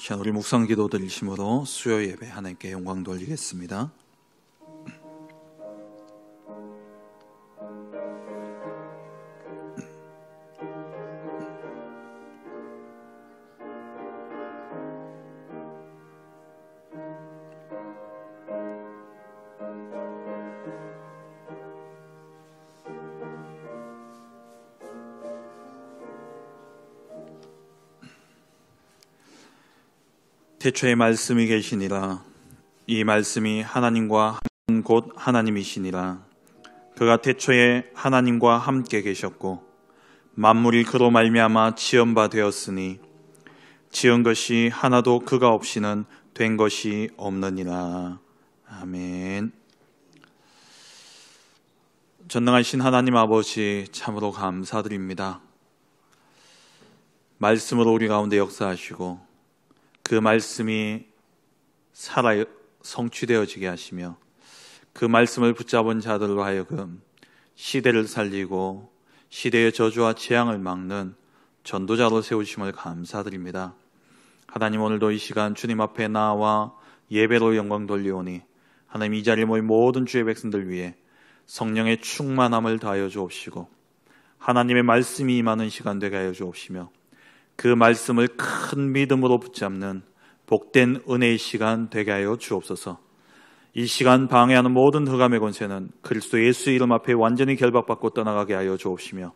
자, 우리 묵상 기도 드리심으로 수요 예배 하나님께 영광 돌리겠습니다. 태초에 말씀이 계시니라. 이 말씀이 하나님과 한 곧 하나님이시니라. 그가 태초에 하나님과 함께 계셨고 만물이 그로 말미암아 지은 바 되었으니 지은 것이 하나도 그가 없이는 된 것이 없느니라. 아멘. 전능하신 하나님 아버지, 참으로 감사드립니다. 말씀으로 우리 가운데 역사하시고 그 말씀이 살아 성취되어지게 하시며 그 말씀을 붙잡은 자들로 하여금 시대를 살리고 시대의 저주와 재앙을 막는 전도자로 세우심을 감사드립니다. 하나님, 오늘도 이 시간 주님 앞에 나와 예배로 영광 돌리오니 하나님, 이 자리에 모인 모든 주의 백성들 위해 성령의 충만함을 다하여 주옵시고 하나님의 말씀이 임하는 시간 되게 하여 주옵시며 그 말씀을 큰 믿음으로 붙잡는 복된 은혜의 시간 되게 하여 주옵소서. 이 시간 방해하는 모든 흑암의 권세는 그리스도 예수의 이름 앞에 완전히 결박받고 떠나가게 하여 주옵시며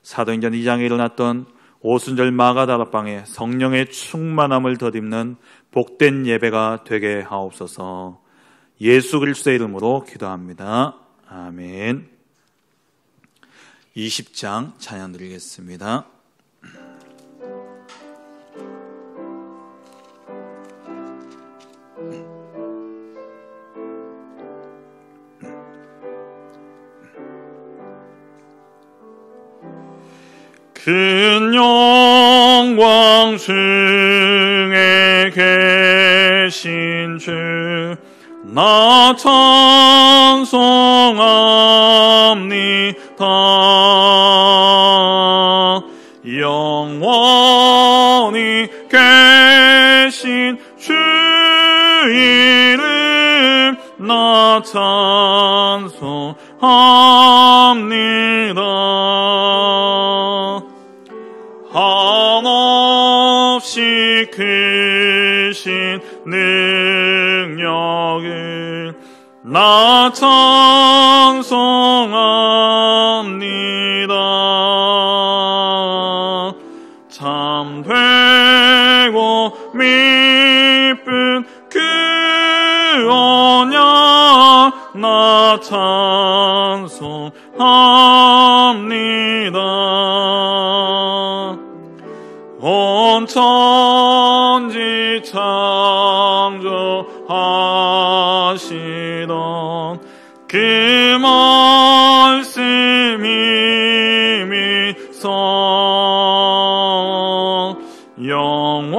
사도행전 2장에 일어났던 오순절 마가다락방에 성령의 충만함을 덧입는 복된 예배가 되게 하옵소서. 예수 그리스도의 이름으로 기도합니다. 아멘. 20장 찬양 드리겠습니다. 큰 영광 중에 계신 주 나 찬송합니다. 영원히 계신 주 이름 나 찬송합니다. 한없이 크신 능력을 나 찬송합니다. 참되고 미쁜 그 언약 나 찬송합니다. 온 천지 창조하시던 그 말씀이 미서 영원히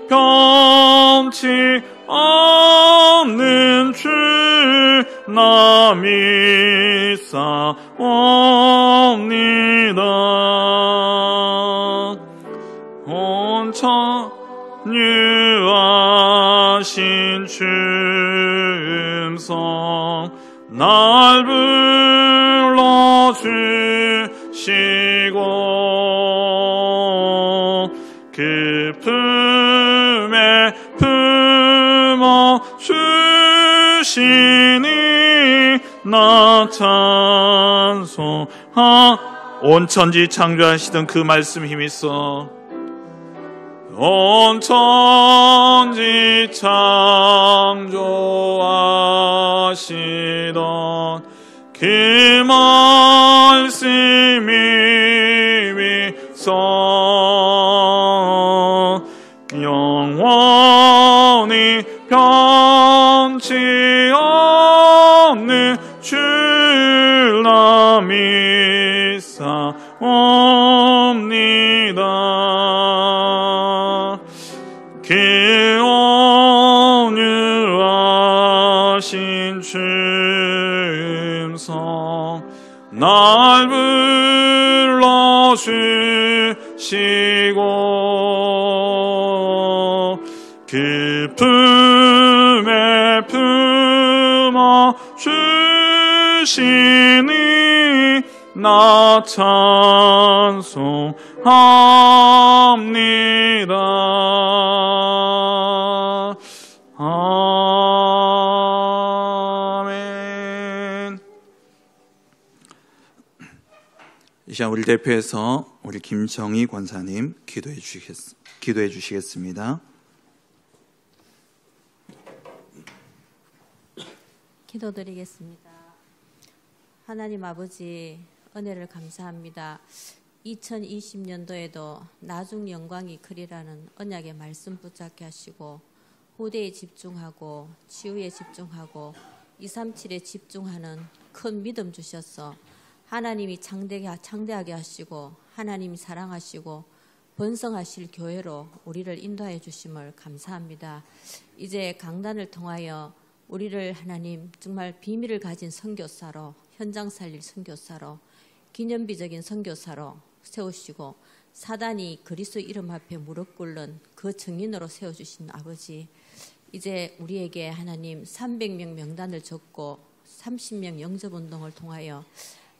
변치 않는 주 나 믿사옵니다. 온 천유하신 주 음성 날 불러주시고 그 품에 품어주시니 나 온 천지 창조하시던 그 말씀 힘있어 온 천지 창조하시던 그 말씀이 미서 영원히 변치 않는 주라 믿사옵니다. 그 온유하신 주 음성 날 불러주시고 그 품에 품어 주시니 나 찬송합니다. 아멘. 이 시간 우리 대표해서 우리 김정희 권사님 기도해 주시겠습니다. 기도드리겠습니다. 하나님 아버지, 은혜를 감사합니다. 2020년도에도 나중 영광이 크리라는 언약의 말씀 붙잡게 하시고 후대에 집중하고 치유에 집중하고 237에 집중하는 큰 믿음 주셔서 하나님이 창대하게 하시고 하나님이 사랑하시고 번성하실 교회로 우리를 인도하여 주심을 감사합니다. 이제 강단을 통하여 우리를 하나님 정말 비밀을 가진 선교사로, 현장 살릴 선교사로, 기념비적인 선교사로 세우시고 사단이 그리스도 이름 앞에 무릎 꿇는 그 증인으로 세워주신 아버지, 이제 우리에게 하나님 300명 명단을 적고 30명 영접운동을 통하여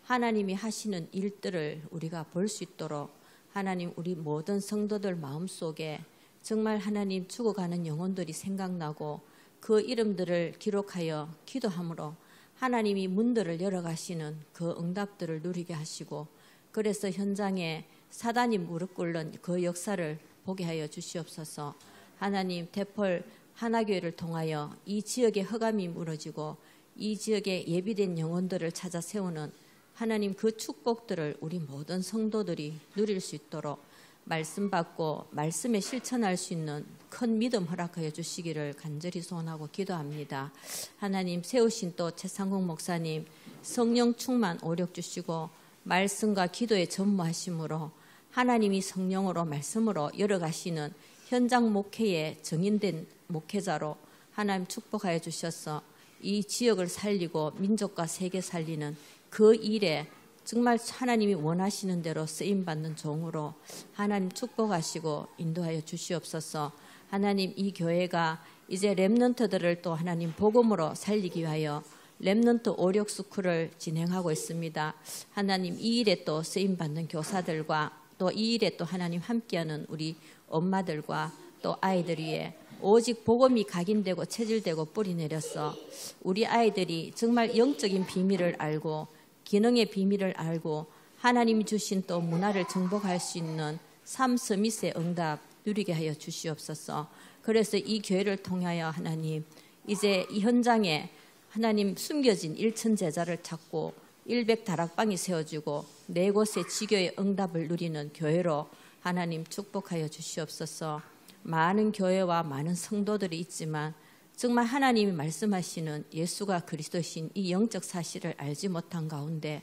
하나님이 하시는 일들을 우리가 볼 수 있도록 하나님 우리 모든 성도들 마음속에 정말 하나님 죽어가는 영혼들이 생각나고 그 이름들을 기록하여 기도함으로 하나님이 문들을 열어가시는 그 응답들을 누리게 하시고 그래서 현장에 사단이 무릎 꿇는 그 역사를 보게 하여 주시옵소서. 하나님 대펄 하나교회를 통하여 이 지역의 허감이 무너지고 이 지역에 예비된 영혼들을 찾아 세우는 하나님 그 축복들을 우리 모든 성도들이 누릴 수 있도록 말씀 받고 말씀에 실천할 수 있는 큰 믿음 허락하여 주시기를 간절히 소원하고 기도합니다. 하나님 세우신 또 최상국 목사님 성령 충만 오력 주시고 말씀과 기도에 전무하심으로 하나님이 성령으로 말씀으로 열어가시는 현장 목회에 정인된 목회자로 하나님 축복하여 주셔서 이 지역을 살리고 민족과 세계 살리는 그 일에 정말 하나님이 원하시는 대로 쓰임받는 종으로 하나님 축복하시고 인도하여 주시옵소서. 하나님 이 교회가 이제 렘넌트들을 또 하나님 복음으로 살리기 위하여 렘넌트 오력 스쿨을 진행하고 있습니다. 하나님 이 일에 또 쓰임받는 교사들과 또 이 일에 또 하나님 함께하는 우리 엄마들과 또 아이들 위에 오직 복음이 각인되고 체질되고 뿌리 내렸어 우리 아이들이 정말 영적인 비밀을 알고 기능의 비밀을 알고 하나님이 주신 또 문화를 정복할 수 있는 삶 서밋의 응답 누리게 하여 주시옵소서. 그래서 이 교회를 통하여 하나님 이제 이 현장에 하나님 숨겨진 1천 제자를 찾고 100 다락방이 세워지고 4곳의 지교의 응답을 누리는 교회로 하나님 축복하여 주시옵소서. 많은 교회와 많은 성도들이 있지만 정말 하나님이 말씀하시는 예수가 그리스도신 이 영적 사실을 알지 못한 가운데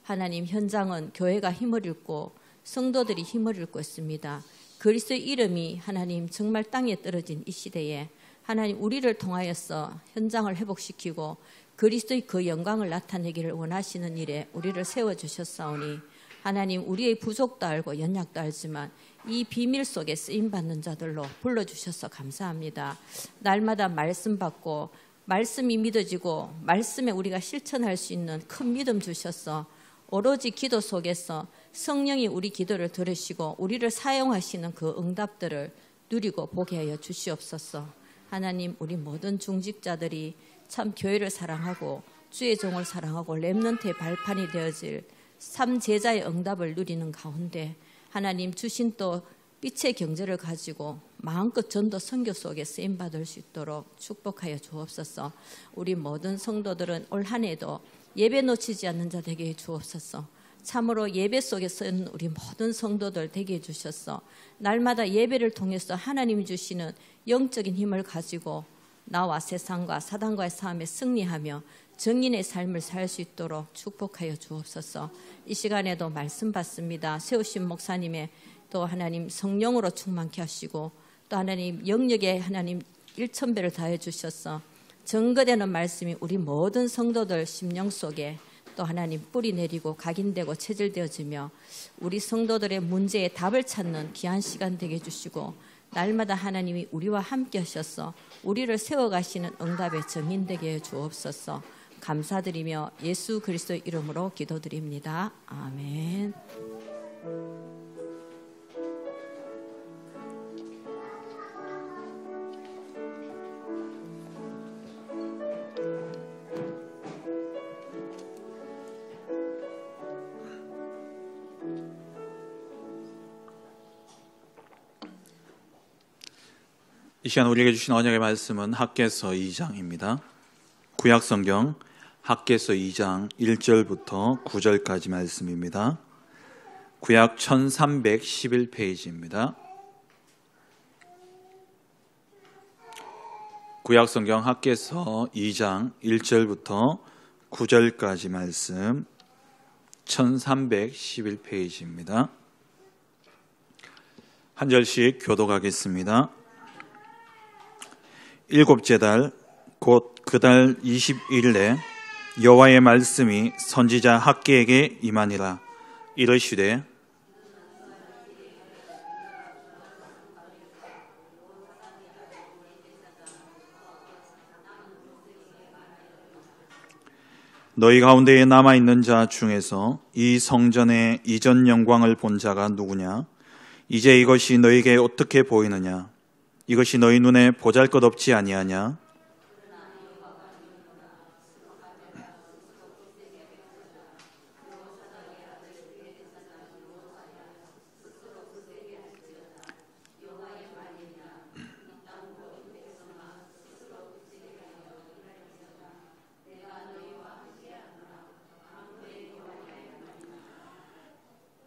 하나님 현장은 교회가 힘을 잃고 성도들이 힘을 잃고 있습니다. 그리스도의 이름이 하나님 정말 땅에 떨어진 이 시대에 하나님 우리를 통하여서 현장을 회복시키고 그리스도의 그 영광을 나타내기를 원하시는 일에 우리를 세워주셨사오니 하나님 우리의 부족도 알고 연약도 알지만 이 비밀 속에 쓰임받는 자들로 불러주셔서 감사합니다. 날마다 말씀 받고 말씀이 믿어지고 말씀에 우리가 실천할 수 있는 큰 믿음 주셔서 오로지 기도 속에서 성령이 우리 기도를 들으시고 우리를 사용하시는 그 응답들을 누리고 보게 하여 주시옵소서. 하나님 우리 모든 중직자들이 참 교회를 사랑하고 주의 종을 사랑하고 렘넌트의 발판이 되어질 삼 제자의 응답을 누리는 가운데 하나님 주신 또 빛의 경제를 가지고 마음껏 전도 선교 속에 쓰임받을 수 있도록 축복하여 주옵소서. 우리 모든 성도들은 올 한 해도 예배 놓치지 않는 자 되게 해 주옵소서. 참으로 예배 속에 서는 우리 모든 성도들 되게 해 주셔서 날마다 예배를 통해서 하나님이 주시는 영적인 힘을 가지고 나와 세상과 사단과의 싸움에 승리하며 정인의 삶을 살 수 있도록 축복하여 주옵소서. 이 시간에도 말씀 받습니다. 세우신 목사님의 또 하나님 성령으로 충만케 하시고 또 하나님 영역에 하나님 1000배를 다해 주셔서 증거되는 말씀이 우리 모든 성도들 심령 속에 또 하나님 뿌리 내리고 각인되고 체질되어지며 우리 성도들의 문제에 답을 찾는 귀한 시간 되게 해주시고 날마다 하나님이 우리와 함께 하셔서 우리를 세워가시는 응답의 증인 되게 해 주옵소서. 감사드리며 예수 그리스도의 이름으로 기도드립니다. 아멘. 이 시간 우리에게 주신 언약의 말씀은 학개서 2장입니다. 구약성경 학개서 2장 1절부터 9절까지 말씀입니다. 구약 1311페이지입니다. 구약성경 학개서 2장 1절부터 9절까지 말씀 1311페이지입니다. 한 절씩 교독하겠습니다. 일곱째 달 곧 그 달 21일에 여호와의 말씀이 선지자 학개에게 임하니라. 이르시되 너희 가운데에 남아있는 자 중에서 이 성전의 이전 영광을 본 자가 누구냐? 이제 이것이 너희에게 어떻게 보이느냐? 이것이 너희 눈에 보잘것없지 아니하냐?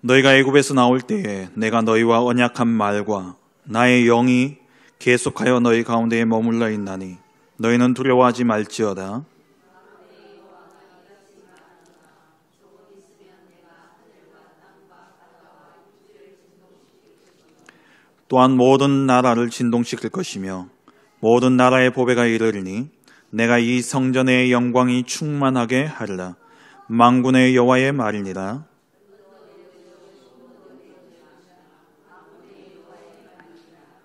너희가 애굽에서 나올 때에 내가 너희와 언약한 말과 나의 영이 계속하여 너희 가운데에 머물러 있나니 너희는 두려워하지 말지어다. 또한 모든 나라를 진동시킬 것이며 모든 나라의 보배가 이르리니 내가 이 성전의 영광이 충만하게 하리라. 만군의 여호와의 말이니라.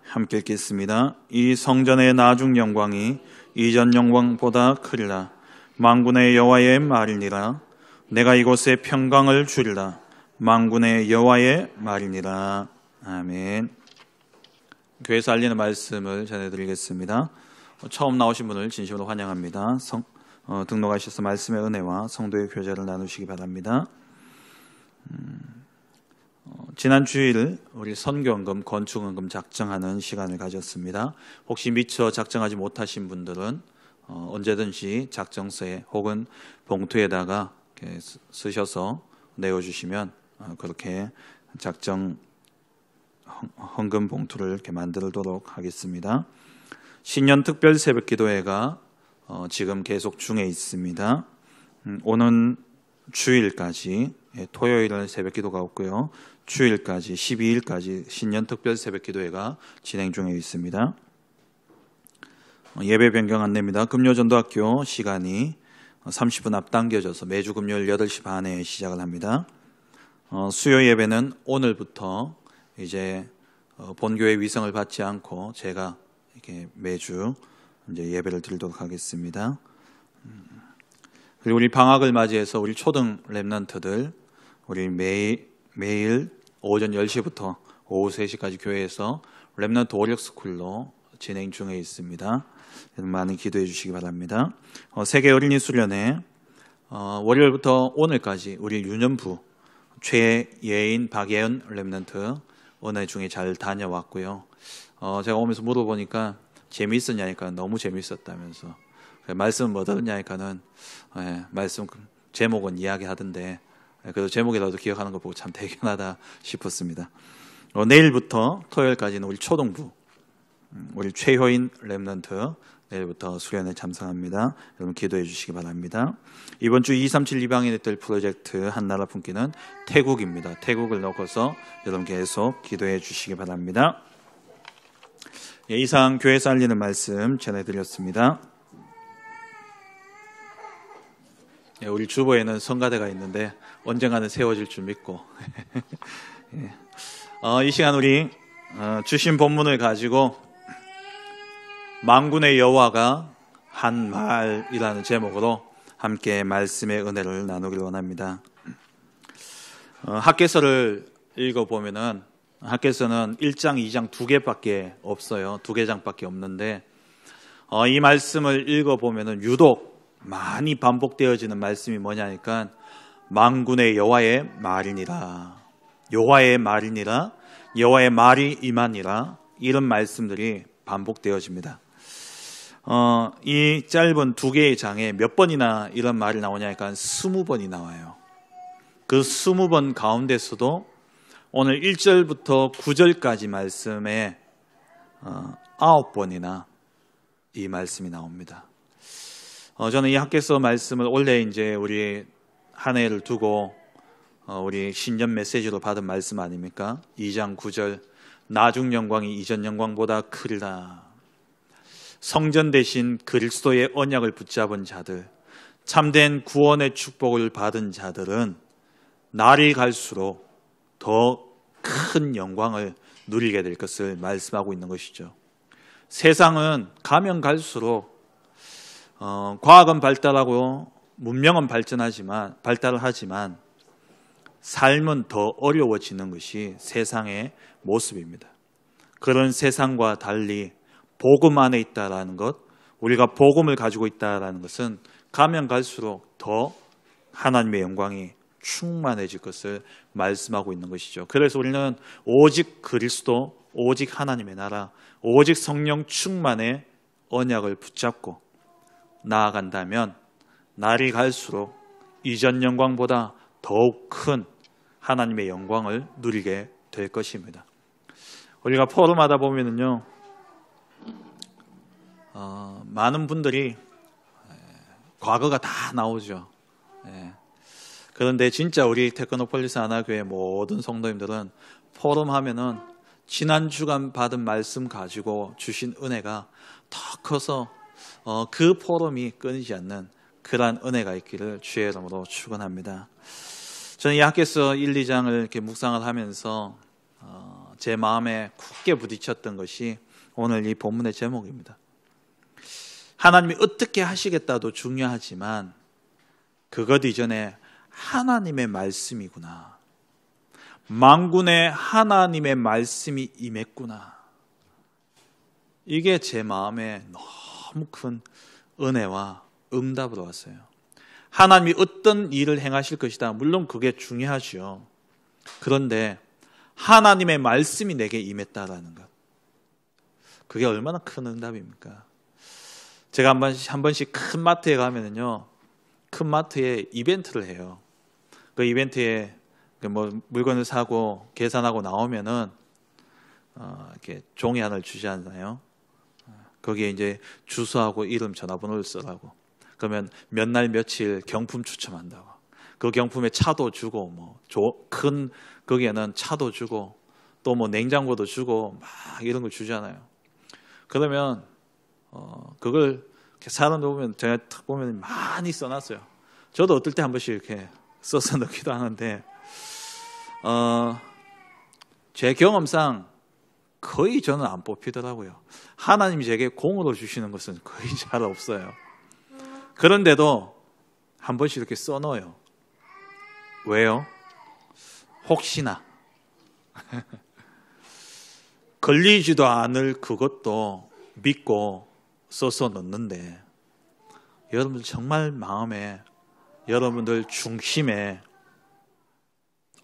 함께 읽겠습니다. 이 성전의 나중 영광이 이전 영광보다 크리라. 만군의 여호와의 말이니라. 내가 이곳에 평강을 주리라. 만군의 여호와의 말이니라. 아멘. 교회에서 알리는 말씀을 전해드리겠습니다. 처음 나오신 분을 진심으로 환영합니다. 등록하셔서 말씀의 은혜와 성도의 교제를 나누시기 바랍니다. 지난 주일 우리 선교헌금, 건축헌금 작정하는 시간을 가졌습니다. 혹시 미처 작정하지 못하신 분들은 언제든지 작정서에 혹은 봉투에다가 쓰셔서 내어주시면 그렇게 작정 헌금 봉투를 이렇게 만들도록 하겠습니다. 신년 특별 새벽기도회가 지금 계속 중에 있습니다. 오는 주일까지 토요일은 새벽기도가 없고요. 주일까지 12일까지 신년 특별 새벽기도회가 진행 중에 있습니다. 예배 변경 안내입니다. 금요전도학교 시간이 30분 앞당겨져서 매주 금요일 8시 반에 시작을 합니다. 수요 예배는 오늘부터 이제 본교회 위성을 받지 않고 제가 이렇게 매주 이제 예배를 드리도록 하겠습니다. 그리고 우리 방학을 맞이해서 우리 초등 랩런트들 우리 매일 오전 10시부터 오후 3시까지 교회에서 랩런트 오력스쿨로 진행 중에 있습니다. 많이 기도해 주시기 바랍니다. 세계 어린이 수련회 월요일부터 오늘까지 우리 유년부 최예인, 박예은 랩런트 은혜 중에 잘 다녀왔고요. 제가 오면서 물어보니까 재미있었냐니까 너무 재미있었다면서 말씀 뭐 들었냐니까는 말씀 제목은 이야기하던데 그래도 제목이라도 기억하는 거 보고 참 대견하다 싶었습니다. 내일부터 토요일까지는 우리 초등부 우리 최효인 랩런트 내일부터 수련회 참석합니다. 여러분 기도해 주시기 바랍니다. 이번 주 237 이방인의 뜰 프로젝트 한나라 품기는 태국입니다. 태국을 놓고서 여러분 계속 기도해 주시기 바랍니다. 이상 교회에서 알리는 말씀 전해드렸습니다. 우리 주보에는 성가대가 있는데 언젠가는 세워질 줄 믿고 이 시간 우리 주신 본문을 가지고 만군의 여호와가 한 말이라는 제목으로 함께 말씀의 은혜를 나누길 원합니다. 학개서를 읽어보면은 학개서는 1장, 2장 2개밖에 없어요. 2개장밖에 없는데 이 말씀을 읽어보면은 유독 많이 반복되어지는 말씀이 뭐냐니까 만군의 여호와의 말이니라, 여호와의 말이니라, 여호와의 말이 임하니라, 이런 말씀들이 반복되어집니다. 이 짧은 2개의 장에 몇 번이나 이런 말이 나오냐니까 20번이 나와요. 그 20번 가운데서도 오늘 1절부터 9절까지 말씀에 9번이나 이 말씀이 나옵니다. 저는 이 학개서 말씀을 원래 이제 우리 한 해를 두고 우리 신년 메시지로 받은 말씀 아닙니까? 2장 9절, 나중 영광이 이전 영광보다 크리라. 성전 대신 그리스도의 언약을 붙잡은 자들, 참된 구원의 축복을 받은 자들은 날이 갈수록 더 큰 영광을 누리게 될 것을 말씀하고 있는 것이죠. 세상은 가면 갈수록 과학은 발달하고 문명은 발달을 하지만 삶은 더 어려워지는 것이 세상의 모습입니다. 그런 세상과 달리 복음 안에 있다라는 것, 우리가 복음을 가지고 있다라는 것은 가면 갈수록 더 하나님의 영광이 충만해질 것을 말씀하고 있는 것이죠. 그래서 우리는 오직 그리스도, 오직 하나님의 나라, 오직 성령 충만의 언약을 붙잡고 나아간다면 날이 갈수록 이전 영광보다 더욱 큰 하나님의 영광을 누리게 될 것입니다. 우리가 포럼하다 보면은요, 많은 분들이 과거가 다 나오죠. 그런데 진짜 우리 테크노폴리스 하나교회 모든 성도님들은 포럼 하면은 지난 주간 받은 말씀 가지고 주신 은혜가 더 커서 그 포럼이 끊이지 않는 그러한 은혜가 있기를 주의 이름으로 축원합니다. 저는 이 학개서 1, 2장을 이렇게 묵상을 하면서 제 마음에 굳게 부딪혔던 것이 오늘 이 본문의 제목입니다. 하나님이 어떻게 하시겠다도 중요하지만 그것 이전에 하나님의 말씀이구나. 만군의 하나님의 말씀이 임했구나. 이게 제 마음에 너무 큰 은혜와 응답으로 왔어요. 하나님이 어떤 일을 행하실 것이다. 물론 그게 중요하죠. 그런데 하나님의 말씀이 내게 임했다라는 것. 그게 얼마나 큰 응답입니까? 제가 한 번씩 큰 마트에 가면은요, 큰 마트에 이벤트를 해요. 그 이벤트에 뭐 물건을 사고 계산하고 나오면은 이렇게 종이 하나를 주시잖아요. 거기에 이제 주소하고 이름, 전화번호를 쓰라고. 그러면 몇 날 며칠 경품 추첨한다고. 그 경품에 차도 주고 뭐 큰 거기에는 차도 주고 또 뭐 냉장고도 주고 막 이런 걸 주잖아요. 그러면 그걸 이렇게 사람들 보면 제가 탁 보면 많이 써놨어요. 저도 어떨 때 한 번씩 이렇게 써서 넣기도 하는데 제 경험상 거의 저는 안 뽑히더라고요. 하나님이 제게 공으로 주시는 것은 거의 잘 없어요. 그런데도 한 번씩 이렇게 써넣어요. 왜요? 혹시나 걸리지도 않을 그것도 믿고 써서 넣는데 여러분들 정말 마음에, 여러분들 중심에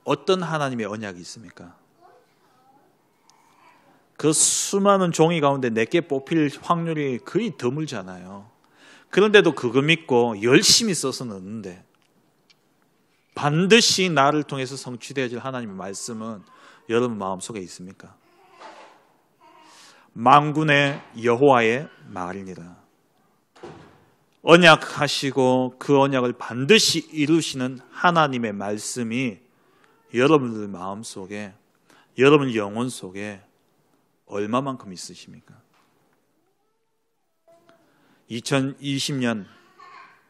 어떤 하나님의 언약이 있습니까? 그 수많은 종이 가운데 내게 뽑힐 확률이 거의 드물잖아요. 그런데도 그거 믿고 열심히 써서 넣는데 반드시 나를 통해서 성취되어질 하나님의 말씀은 여러분 마음속에 있습니까? 만군의 여호와의 말이니라. 언약하시고 그 언약을 반드시 이루시는 하나님의 말씀이 여러분들 마음속에, 여러분 영혼 속에 얼마만큼 있으십니까? 2020년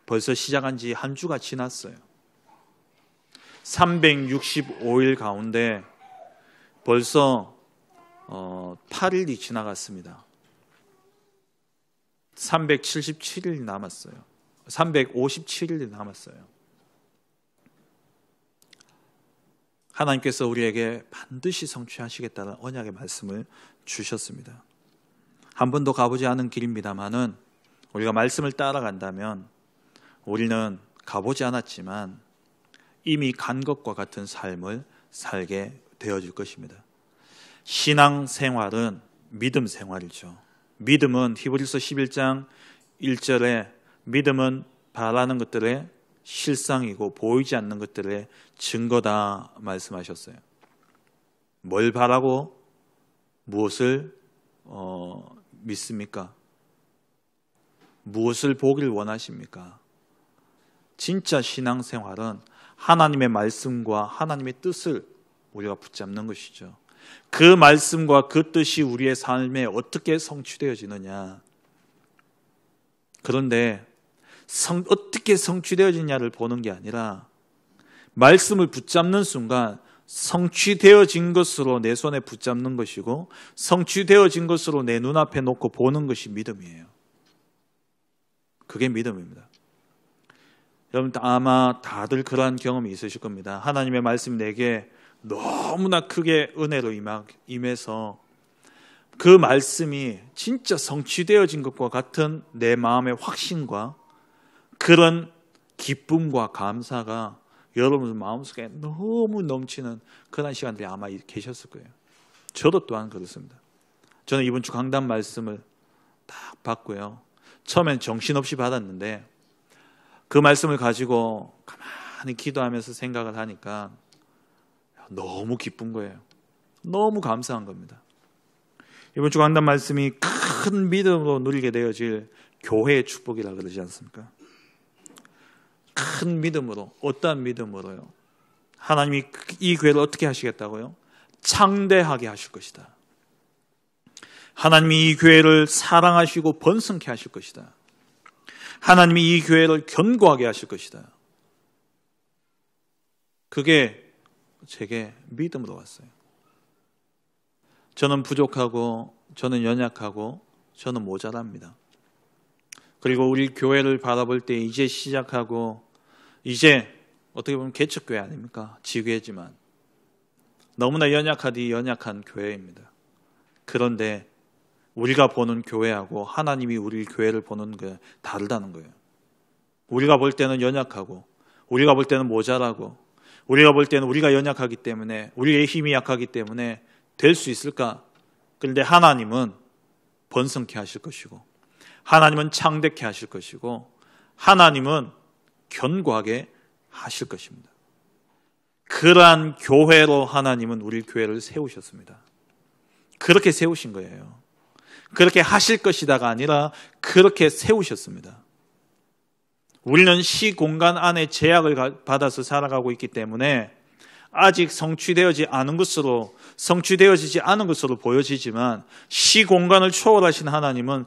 벌써 시작한 지 한 주가 지났어요. 365일 가운데 벌써 8일이 지나갔습니다. 377일이 남았어요. 357일이 남았어요. 하나님께서 우리에게 반드시 성취하시겠다는 언약의 말씀을 주셨습니다. 한 번도 가보지 않은 길입니다만은 우리가 말씀을 따라간다면 우리는 가보지 않았지만 이미 간 것과 같은 삶을 살게 되어질 것입니다. 신앙 생활은 믿음 생활이죠. 믿음은 히브리서 11장 1절에 믿음은 바라는 것들의 실상이고 보이지 않는 것들의 증거다 말씀하셨어요. 뭘 바라고 무엇을 믿습니까? 무엇을 보길 원하십니까? 진짜 신앙생활은 하나님의 말씀과 하나님의 뜻을 우리가 붙잡는 것이죠. 그 말씀과 그 뜻이 우리의 삶에 어떻게 성취되어지느냐. 그런데 어떻게 성취되어지냐를 보는 게 아니라 말씀을 붙잡는 순간 성취되어진 것으로 내 손에 붙잡는 것이고 성취되어진 것으로 내 눈앞에 놓고 보는 것이 믿음이에요. 그게 믿음입니다. 여러분 아마 다들 그러한 경험이 있으실 겁니다. 하나님의 말씀이 내게 너무나 크게 은혜로 임해서 그 말씀이 진짜 성취되어진 것과 같은 내 마음의 확신과 그런 기쁨과 감사가 여러분 마음속에 너무 넘치는 그런 시간들이 아마 계셨을 거예요. 저도 또한 그렇습니다. 저는 이번 주 강단 말씀을 딱 받고요. 처음엔 정신없이 받았는데 그 말씀을 가지고 가만히 기도하면서 생각을 하니까 너무 기쁜 거예요. 너무 감사한 겁니다. 이번 주 강단 말씀이 큰 믿음으로 누리게 되어질 교회의 축복이라 그러지 않습니까? 큰 믿음으로, 어떠한 믿음으로요? 하나님이 이 교회를 어떻게 하시겠다고요? 창대하게 하실 것이다. 하나님이 이 교회를 사랑하시고 번성케 하실 것이다. 하나님이 이 교회를 견고하게 하실 것이다. 그게 제게 믿음으로 왔어요. 저는 부족하고 저는 연약하고 저는 모자랍니다. 그리고 우리 교회를 바라볼 때 이제 시작하고 이제 어떻게 보면 개척교회 아닙니까? 지교회지만 너무나 연약하디 연약한 교회입니다. 그런데 우리가 보는 교회하고 하나님이 우리 교회를 보는 게 다르다는 거예요. 우리가 볼 때는 연약하고 우리가 볼 때는 모자라고 우리가 볼 때는 우리가 연약하기 때문에 우리의 힘이 약하기 때문에 될 수 있을까? 그런데 하나님은 번성케 하실 것이고 하나님은 창대케 하실 것이고 하나님은 견고하게 하실 것입니다. 그러한 교회로 하나님은 우리 교회를 세우셨습니다. 그렇게 세우신 거예요. 그렇게 하실 것이다가 아니라 그렇게 세우셨습니다. 우리는 시공간 안에 제약을 받아서 살아가고 있기 때문에 아직 성취되어지지 않은 것으로 보여지지만 시공간을 초월하신 하나님은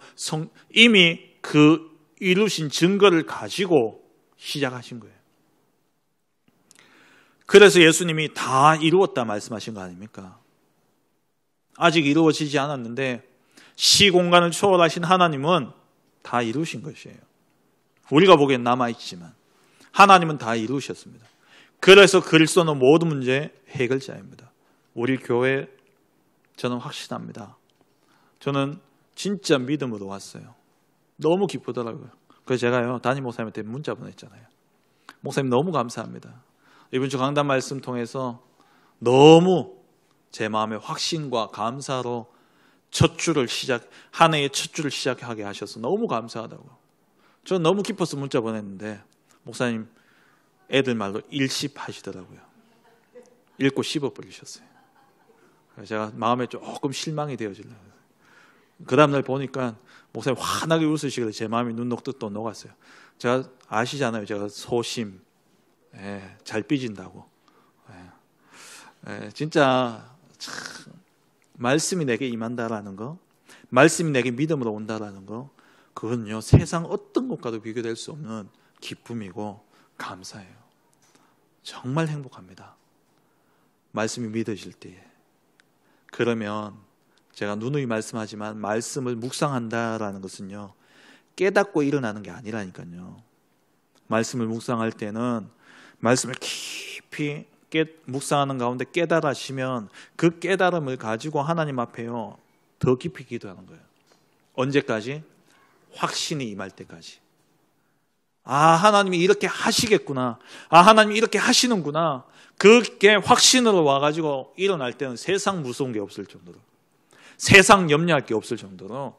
이미 그 이루신 증거를 가지고 시작하신 거예요. 그래서 예수님이 다 이루었다 말씀하신 거 아닙니까? 아직 이루어지지 않았는데 시공간을 초월하신 하나님은 다 이루신 것이에요. 우리가 보기엔 남아있지만 하나님은 다 이루셨습니다. 그래서 그리스도는 모든 문제의 해결자입니다. 우리 교회 저는 확신합니다. 저는 진짜 믿음으로 왔어요. 너무 기쁘더라고요. 그래서 제가요 담임 목사님한테 문자 보냈잖아요. 목사님 너무 감사합니다. 이번 주 강단 말씀 통해서 너무 제 마음의 확신과 감사로 한 해의 첫 주를 시작하게 하셔서 너무 감사하다고. 저는 너무 기뻐서 문자 보냈는데 목사님 애들 말로 일십하시더라고요. 읽고 씹어버리셨어요. 그래서 제가 마음에 조금 실망이 되어지려고. 그 다음날 보니까 목사님 환하게 웃으시길래 제 마음이 눈 녹듯 또 녹았어요. 제가 아시잖아요. 제가 소심, 잘 삐진다고. 진짜 참 말씀이 내게 임한다라는 거, 말씀이 내게 믿음으로 온다라는 거, 그건요 세상 어떤 것과도 비교될 수 없는 기쁨이고 감사해요. 정말 행복합니다. 말씀이 믿어질 때에. 그러면 제가 누누이 말씀하지만 말씀을 묵상한다라는 것은요, 깨닫고 일어나는 게 아니라니까요. 말씀을 묵상할 때는 말씀을 깊이 묵상하는 가운데 깨달으시면 그 깨달음을 가지고 하나님 앞에요, 더 깊이 기도하는 거예요. 언제까지? 확신이 임할 때까지. 아, 하나님이 이렇게 하시겠구나. 아, 하나님이 이렇게 하시는구나. 그게 확신으로 와가지고 일어날 때는 세상 무서운 게 없을 정도로, 세상 염려할 게 없을 정도로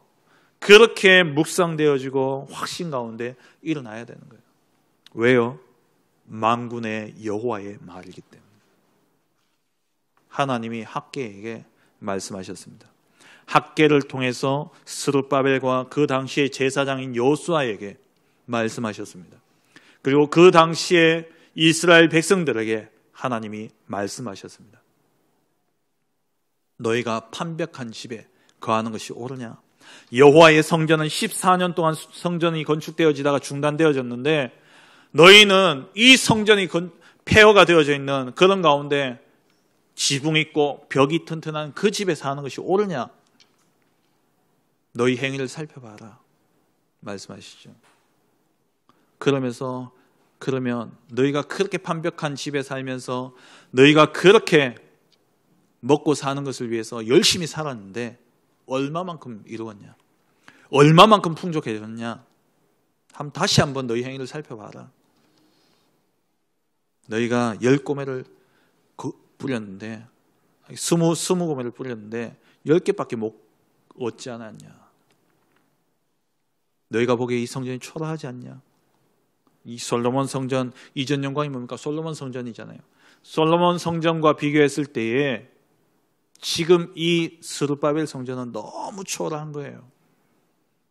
그렇게 묵상되어지고 확신 가운데 일어나야 되는 거예요. 왜요? 만군의 여호와의 말이기 때문에. 하나님이 학개에게 말씀하셨습니다. 학개를 통해서 스룹바벨과 그 당시의 제사장인 여호수아에게 말씀하셨습니다. 그리고 그 당시에 이스라엘 백성들에게 하나님이 말씀하셨습니다. 너희가 판벽한 집에 거하는 것이 옳으냐? 여호와의 성전은 14년 동안 성전이 건축되어지다가 중단되어졌는데 너희는 이 성전이 폐허가 되어져 있는 그런 가운데 지붕 있고 벽이 튼튼한 그 집에 사는 것이 옳으냐? 너희 행위를 살펴봐라 말씀하시죠. 그러면 너희가 그렇게 판벽한 집에 살면서 너희가 그렇게 먹고 사는 것을 위해서 열심히 살았는데 얼마만큼 이루었냐? 얼마만큼 풍족해졌냐? 다시 한번 너희 행위를 살펴봐라. 너희가 10고매를 뿌렸는데 20고매를 뿌렸는데 10개밖에 못 얻지 않았냐? 너희가 보기에 이 성전이 초라하지 않냐? 이 솔로몬 성전 이전 영광이 뭡니까? 솔로몬 성전이잖아요. 솔로몬 성전과 비교했을 때에 지금 이 스룹바벨 성전은 너무 초라한 거예요.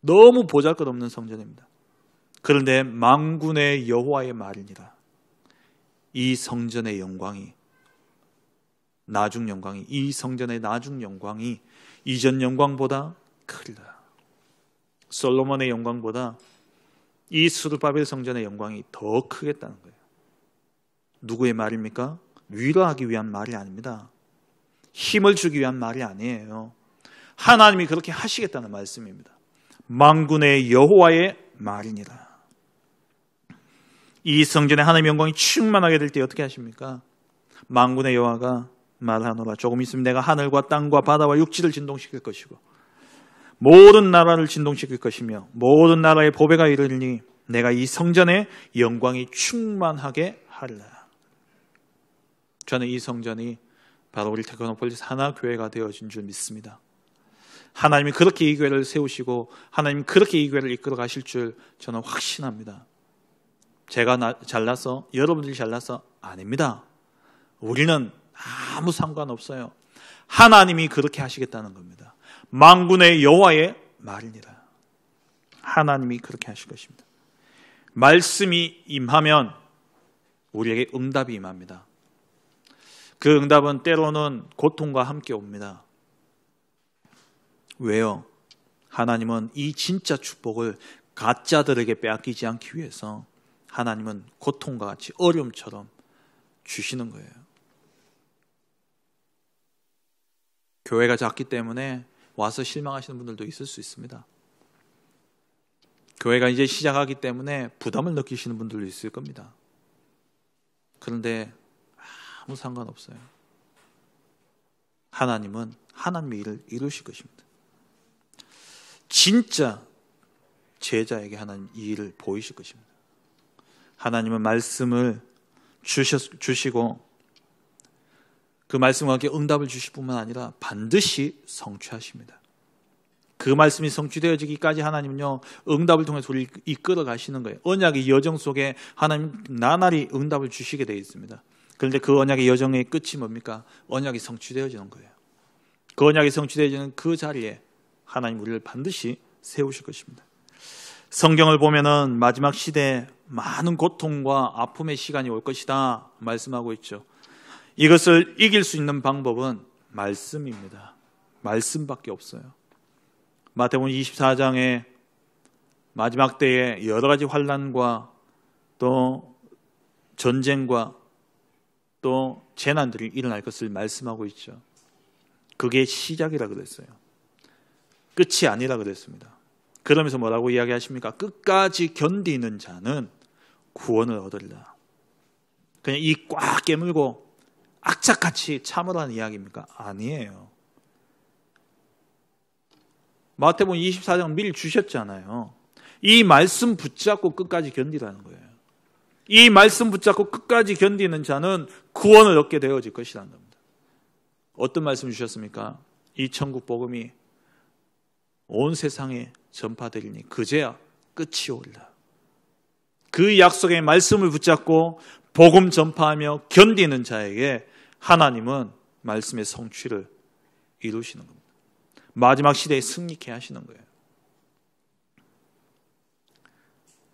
너무 보잘것없는 성전입니다. 그런데 만군의 여호와의 말이니라. 이 성전의 영광이, 나중 영광이, 이 성전의 나중 영광이 이전 영광보다 크리라. 솔로몬의 영광보다 이 스룹바벨 성전의 영광이 더 크겠다는 거예요. 누구의 말입니까? 위로하기 위한 말이 아닙니다. 힘을 주기 위한 말이 아니에요. 하나님이 그렇게 하시겠다는 말씀입니다. 만군의 여호와의 말이니라. 이 성전에 하나님의 영광이 충만하게 될 때 어떻게 하십니까? 만군의 여호와가 말하노라. 조금 있으면 내가 하늘과 땅과 바다와 육지를 진동시킬 것이고 모든 나라를 진동시킬 것이며 모든 나라의 보배가 이르리니 내가 이 성전에 영광이 충만하게 하리라. 저는 이 성전이 바로 우리 테크노폴리스 하나교회가 되어진 줄 믿습니다. 하나님이 그렇게 이 교회를 세우시고 하나님이 그렇게 이 교회를 이끌어 가실 줄 저는 확신합니다. 제가 잘나서 여러분들이 잘나서 아닙니다. 우리는 아무 상관없어요. 하나님이 그렇게 하시겠다는 겁니다. 만군의 여호와의 말이니라. 하나님이 그렇게 하실 것입니다. 말씀이 임하면 우리에게 응답이 임합니다. 그 응답은 때로는 고통과 함께 옵니다. 왜요? 하나님은 이 진짜 축복을 가짜들에게 빼앗기지 않기 위해서 하나님은 고통과 같이 어려움처럼 주시는 거예요. 교회가 작기 때문에 와서 실망하시는 분들도 있을 수 있습니다. 교회가 이제 시작하기 때문에 부담을 느끼시는 분들도 있을 겁니다. 그런데 아무 상관없어요. 하나님은 하나님의 일을 이루실 것입니다. 진짜 제자에게 하나님 이 일을 보이실 것입니다. 하나님은 말씀을 주시고 그 말씀과 함께 응답을 주실 뿐만 아니라 반드시 성취하십니다. 그 말씀이 성취되어지기까지 하나님은요, 응답을 통해서 우리를 이끌어 가시는 거예요. 언약의 여정 속에 하나님 나날이 응답을 주시게 되어 있습니다. 그런데 그 언약의 여정의 끝이 뭡니까? 언약이 성취되어지는 거예요. 그 언약이 성취되어지는 그 자리에 하나님 우리를 반드시 세우실 것입니다. 성경을 보면은 마지막 시대에 많은 고통과 아픔의 시간이 올 것이다 말씀하고 있죠. 이것을 이길 수 있는 방법은 말씀입니다. 말씀밖에 없어요. 마태복음 24장에 마지막 때에 여러 가지 환난과 또 전쟁과 또 재난들이 일어날 것을 말씀하고 있죠. 그게 시작이라 그랬어요. 끝이 아니라 그랬습니다. 그러면서 뭐라고 이야기하십니까? 끝까지 견디는 자는 구원을 얻으리라. 그냥 이 꽉 깨물고 악착같이 참으라는 이야기입니까? 아니에요. 마태복음 24장 미리 주셨잖아요. 이 말씀 붙잡고 끝까지 견디라는 거예요. 이 말씀 붙잡고 끝까지 견디는 자는 구원을 얻게 되어질 것이라는 겁니다. 어떤 말씀 주셨습니까? 이 천국 복음이 온 세상에 전파되리니 그제야 끝이 오리라. 그 약속의 말씀을 붙잡고 복음 전파하며 견디는 자에게 하나님은 말씀의 성취를 이루시는 겁니다. 마지막 시대에 승리케 하시는 거예요.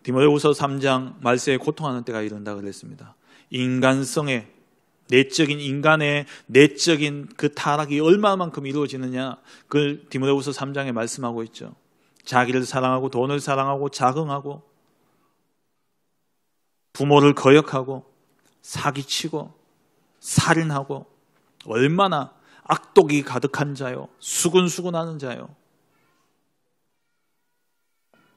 디모데후서 3장 말세에 고통하는 때가 이른다 그랬습니다. 인간성의 인간의 내적인 그 타락이 얼마만큼 이루어지느냐, 그걸 디모데후서 3장에 말씀하고 있죠. 자기를 사랑하고 돈을 사랑하고 자긍하고 부모를 거역하고 사기치고 살인하고 얼마나 악독이 가득한 자요, 수군수군하는 자요.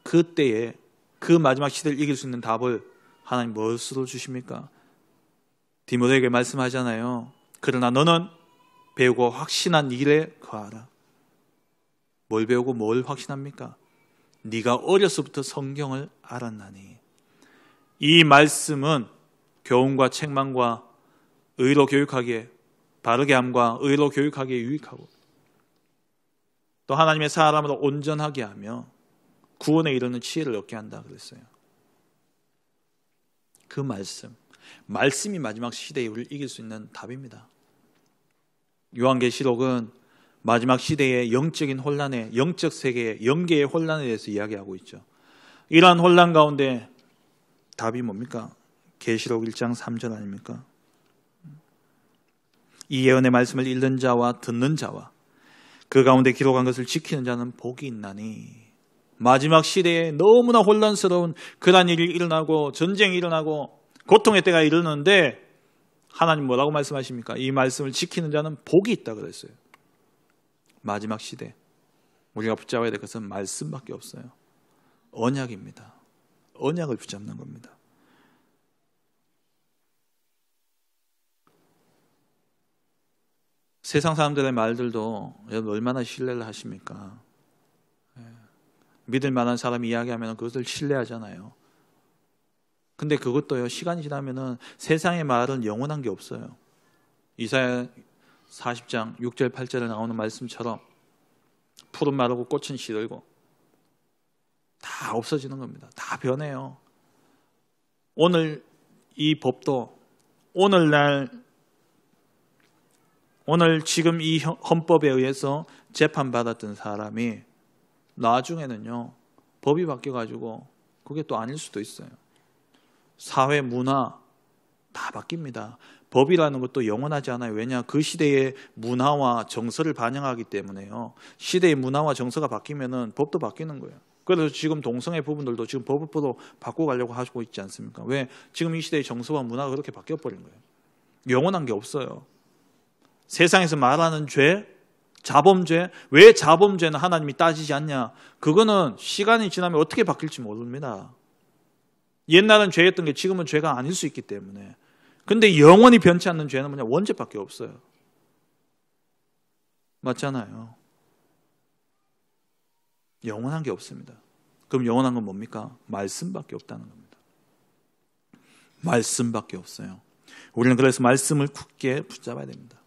그때에 그 마지막 시대를 이길 수 있는 답을 하나님 무엇으로 주십니까? 디모데에게 말씀하잖아요. 그러나 너는 배우고 확신한 일에 거하라. 뭘 배우고 뭘 확신합니까? 네가 어려서부터 성경을 알았나니. 이 말씀은 교훈과 책망과 의로 교육하기에, 바르게 함과 의로 교육하기에 유익하고 또 하나님의 사람으로 온전하게 하며 구원에 이르는 지혜를 얻게 한다 그랬어요. 그 말씀이 마지막 시대에 우리를 이길 수 있는 답입니다. 요한계시록은 마지막 시대의 영적인 혼란에, 영적 세계의 영계의 혼란에 대해서 이야기하고 있죠. 이러한 혼란 가운데 답이 뭡니까? 계시록 1장 3절 아닙니까? 이 예언의 말씀을 읽는 자와 듣는 자와 그 가운데 기록한 것을 지키는 자는 복이 있나니. 마지막 시대에 너무나 혼란스러운 그런 일이 일어나고 전쟁이 일어나고 고통의 때가 이르는데 하나님 뭐라고 말씀하십니까? 이 말씀을 지키는 자는 복이 있다 그랬어요. 마지막 시대 우리가 붙잡아야 될 것은 말씀밖에 없어요. 언약입니다. 언약을 붙잡는 겁니다. 세상 사람들의 말들도 여러분 얼마나 신뢰를 하십니까? 믿을 만한 사람이 이야기하면 그것을 신뢰하잖아요. 근데 그것도요, 시간이 지나면은 세상의 말은 영원한 게 없어요. 이사야 40장 6절 8절에 나오는 말씀처럼 푸른 마르고 꽃은 시들고 다 없어지는 겁니다. 다 변해요. 오늘 이 법도 오늘 지금 이 헌법에 의해서 재판받았던 사람이 나중에는요, 법이 바뀌어가지고 그게 또 아닐 수도 있어요. 사회, 문화 다 바뀝니다. 법이라는 것도 영원하지 않아요. 왜냐? 그 시대의 문화와 정서를 반영하기 때문에요. 시대의 문화와 정서가 바뀌면은 법도 바뀌는 거예요. 그래서 지금 동성애 부분들도 지금 법으로 바꿔가려고 하고 있지 않습니까? 왜? 지금 이 시대의 정서와 문화가 그렇게 바뀌어버린 거예요. 영원한 게 없어요. 세상에서 말하는 죄, 자범죄, 왜 자범죄는 하나님이 따지지 않냐? 그거는 시간이 지나면 어떻게 바뀔지 모릅니다. 옛날은 죄였던 게 지금은 죄가 아닐 수 있기 때문에. 근데 영원히 변치 않는 죄는 뭐냐? 원죄밖에 없어요. 맞잖아요. 영원한 게 없습니다. 그럼 영원한 건 뭡니까? 말씀밖에 없다는 겁니다. 말씀밖에 없어요. 우리는 그래서 말씀을 굳게 붙잡아야 됩니다.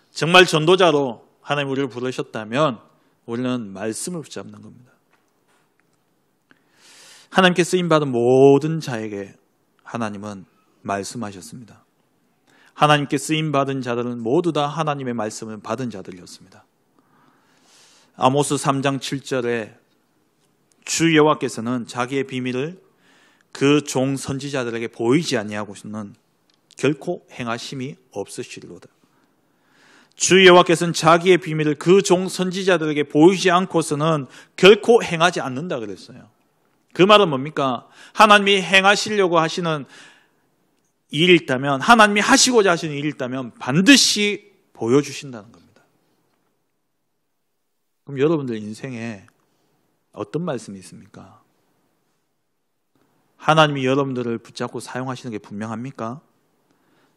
정말 전도자로 하나님 우리를 부르셨다면 우리는 말씀을 붙잡는 겁니다. 하나님께 쓰임받은 모든 자에게 하나님은 말씀하셨습니다. 하나님께 쓰임받은 자들은 모두 다 하나님의 말씀을 받은 자들이었습니다. 아모스 3장 7절에 주 여호와께서는 자기의 비밀을 그 종 선지자들에게 보이지 아니하고서는 결코 행하심이 없으시리로다. 주 여호와께서는 자기의 비밀을 그 종 선지자들에게 보이지 않고서는 결코 행하지 않는다 그랬어요. 그 말은 뭡니까? 하나님이 행하시려고 하시는 일이 있다면, 하나님이 하시고자 하시는 일이 있다면 반드시 보여주신다는 겁니다. 그럼 여러분들 인생에 어떤 말씀이 있습니까? 하나님이 여러분들을 붙잡고 사용하시는 게 분명합니까?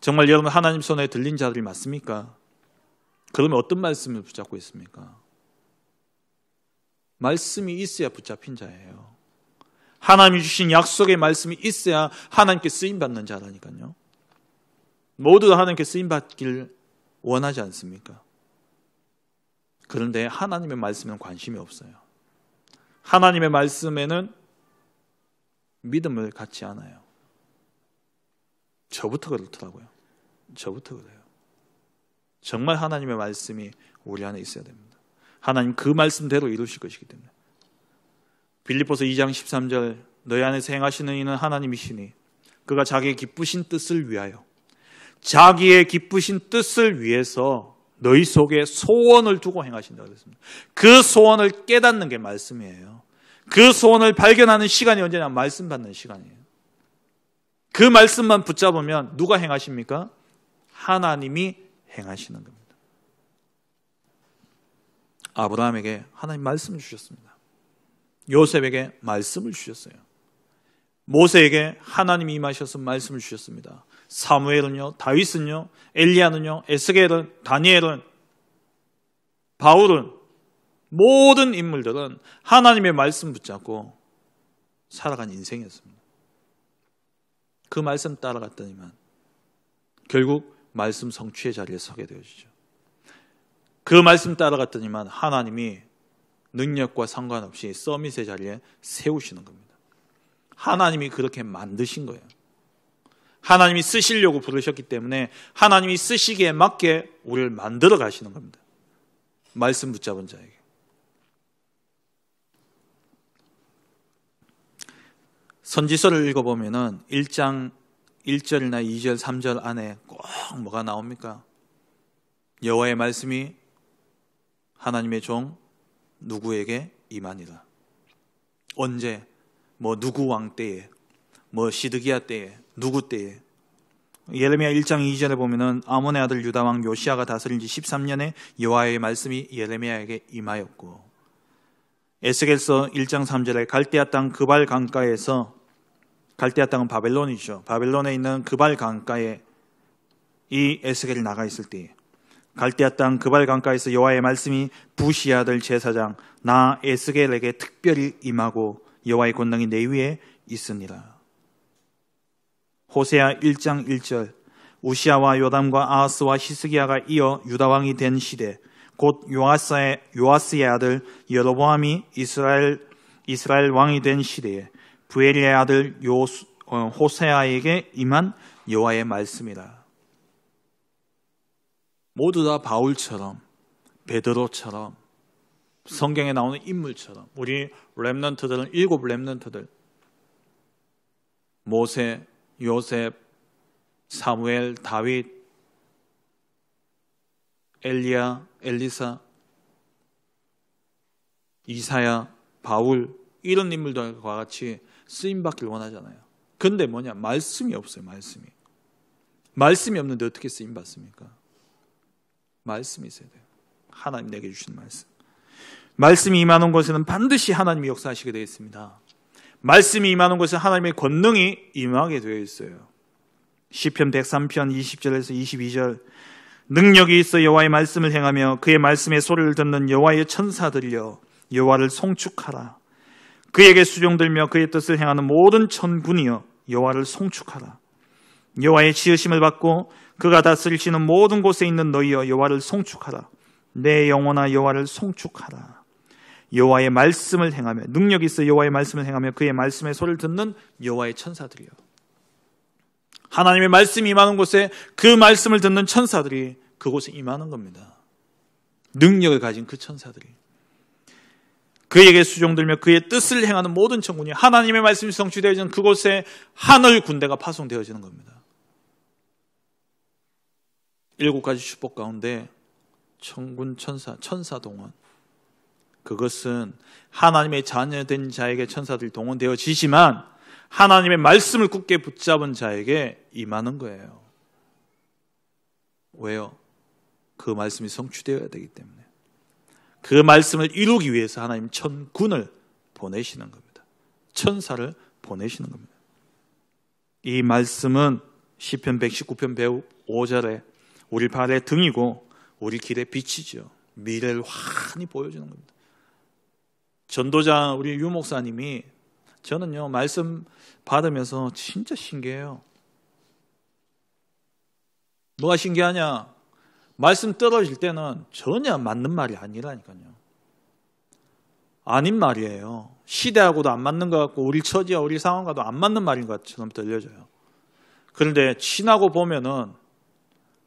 정말 여러분 하나님 손에 들린 자들이 맞습니까? 그러면 어떤 말씀을 붙잡고 있습니까? 말씀이 있어야 붙잡힌 자예요. 하나님이 주신 약속의 말씀이 있어야 하나님께 쓰임받는 자라니까요. 모두 하나님께 쓰임받기를 원하지 않습니까? 그런데 하나님의 말씀에는 관심이 없어요. 하나님의 말씀에는 믿음을 갖지 않아요. 저부터 그렇더라고요. 저부터 그래요. 정말 하나님의 말씀이 우리 안에 있어야 됩니다. 하나님 그 말씀대로 이루실 것이기 때문에. 빌립보서 2장 13절 너희 안에서 행하시는 이는 하나님이시니 그가 자기의 기쁘신 뜻을 위하여 자기의 기쁘신 뜻을 위해서 너희 속에 소원을 두고 행하신다고 그랬습니다. 그 소원을 깨닫는 게 말씀이에요. 그 소원을 발견하는 시간이 언제나 말씀 받는 시간이에요. 그 말씀만 붙잡으면 누가 행하십니까? 하나님이 행하시는 겁니다. 아브라함에게 하나님 말씀을 주셨습니다. 요셉에게 말씀을 주셨어요. 모세에게 하나님이 임하셔서 말씀을 주셨습니다. 사무엘은요, 다윗은요, 엘리야는요, 에스겔은, 다니엘은, 바울은, 모든 인물들은 하나님의 말씀 붙잡고 살아간 인생이었습니다. 그 말씀 따라갔더니만 결국 말씀 성취의 자리에 서게 되어지죠. 그 말씀 따라갔더니만 하나님이 능력과 상관없이 서밋의 자리에 세우시는 겁니다. 하나님이 그렇게 만드신 거예요. 하나님이 쓰시려고 부르셨기 때문에 하나님이 쓰시기에 맞게 우리를 만들어 가시는 겁니다. 말씀 붙잡은 자에게. 선지서를 읽어보면은 1장 1절이나 2절, 3절 안에 꼭 뭐가 나옵니까? 여호와의 말씀이 하나님의 종 누구에게 임하니라. 언제? 뭐 누구 왕 때에, 뭐 시드기야 때에, 누구 때에. 예레미야 1장 2절에 보면은 아몬의 아들 유다 왕 요시아가 다스린 지 13년에 여호와의 말씀이 예레미야에게 임하였고, 에스겔서 1장 3절에 갈대아 땅 그발 강가에서, 갈대아 땅은 바벨론이죠. 바벨론에 있는 그발 강가에 이 에스겔이 나가 있을 때에 갈대아 땅 그발 강가에서 여호와의 말씀이 부시 아들 제사장 나 에스겔에게 특별히 임하고 여호와의 권능이 내 위에 있으니라. 호세아 1장 1절 우시아와 요담과 아하스와 히스기야가 이어 유다 왕이 된 시대 곧 요아스의 아들 여로보암이 이스라엘 왕이 된 시대에 부엘리의 아들 호세아에게 임한 여호와의 말씀이라. 모두 다 바울처럼, 베드로처럼, 성경에 나오는 인물처럼 우리 렘넌트들은 7 렘넌트들, 모세, 요셉, 사무엘, 다윗, 엘리야, 엘리사, 이사야, 바울 이런 인물들과 같이 쓰임받기를 원하잖아요. 근데 뭐냐? 말씀이 없어요. 말씀이 없는데 어떻게 쓰임받습니까? 말씀이 있어야 돼요. 하나님 내게 주신 말씀. 말씀이 임하는 곳에는 반드시 하나님이 역사하시게 되어 있습니다. 말씀이 임하는 곳에 하나님의 권능이 임하게 되어 있어요. 시편 103편 20절에서 22절 능력이 있어 여호와의 말씀을 행하며 그의 말씀의 소리를 듣는 여호와의 천사들이여 여호와를 송축하라. 그에게 수종들며 그의 뜻을 행하는 모든 천군이여 여호와를 송축하라. 여호와의 지으심을 받고 그가 다스리시는 모든 곳에 있는 너희여 여호와를 송축하라. 내 영혼아 여호와를 송축하라. 여호와의 말씀을 행하며 능력이 있어 여호와의 말씀을 행하며 그의 말씀의 소리를 듣는 여호와의 천사들이여. 하나님의 말씀이 임하는 곳에 그 말씀을 듣는 천사들이 그곳에 임하는 겁니다. 능력을 가진 그 천사들이 그에게 수종들며 그의 뜻을 행하는 모든 천군이 하나님의 말씀이 성취되어지는 그곳에 하늘 군대가 파송되어지는 겁니다. 7가지 축복 가운데 천군, 천사 동원 그것은 하나님의 자녀된 자에게 천사들이 동원되어지지만 하나님의 말씀을 굳게 붙잡은 자에게 임하는 거예요. 왜요? 그 말씀이 성취되어야 되기 때문에. 그 말씀을 이루기 위해서 하나님 천군을 보내시는 겁니다. 천사를 보내시는 겁니다. 이 말씀은 시편 119편 5절에 우리 발의 등이고 우리 길의 빛이죠. 미래를 환히 보여주는 겁니다. 전도자 우리 유 목사님이, 저는요 말씀 받으면서 진짜 신기해요. 뭐가 신기하냐? 말씀 떨어질 때는 전혀 맞는 말이 아니라니까요. 아닌 말이에요. 시대하고도 안 맞는 것 같고 우리 처지와 우리 상황과도 안 맞는 말인 것처럼 들려져요. 그런데 지나고 보면은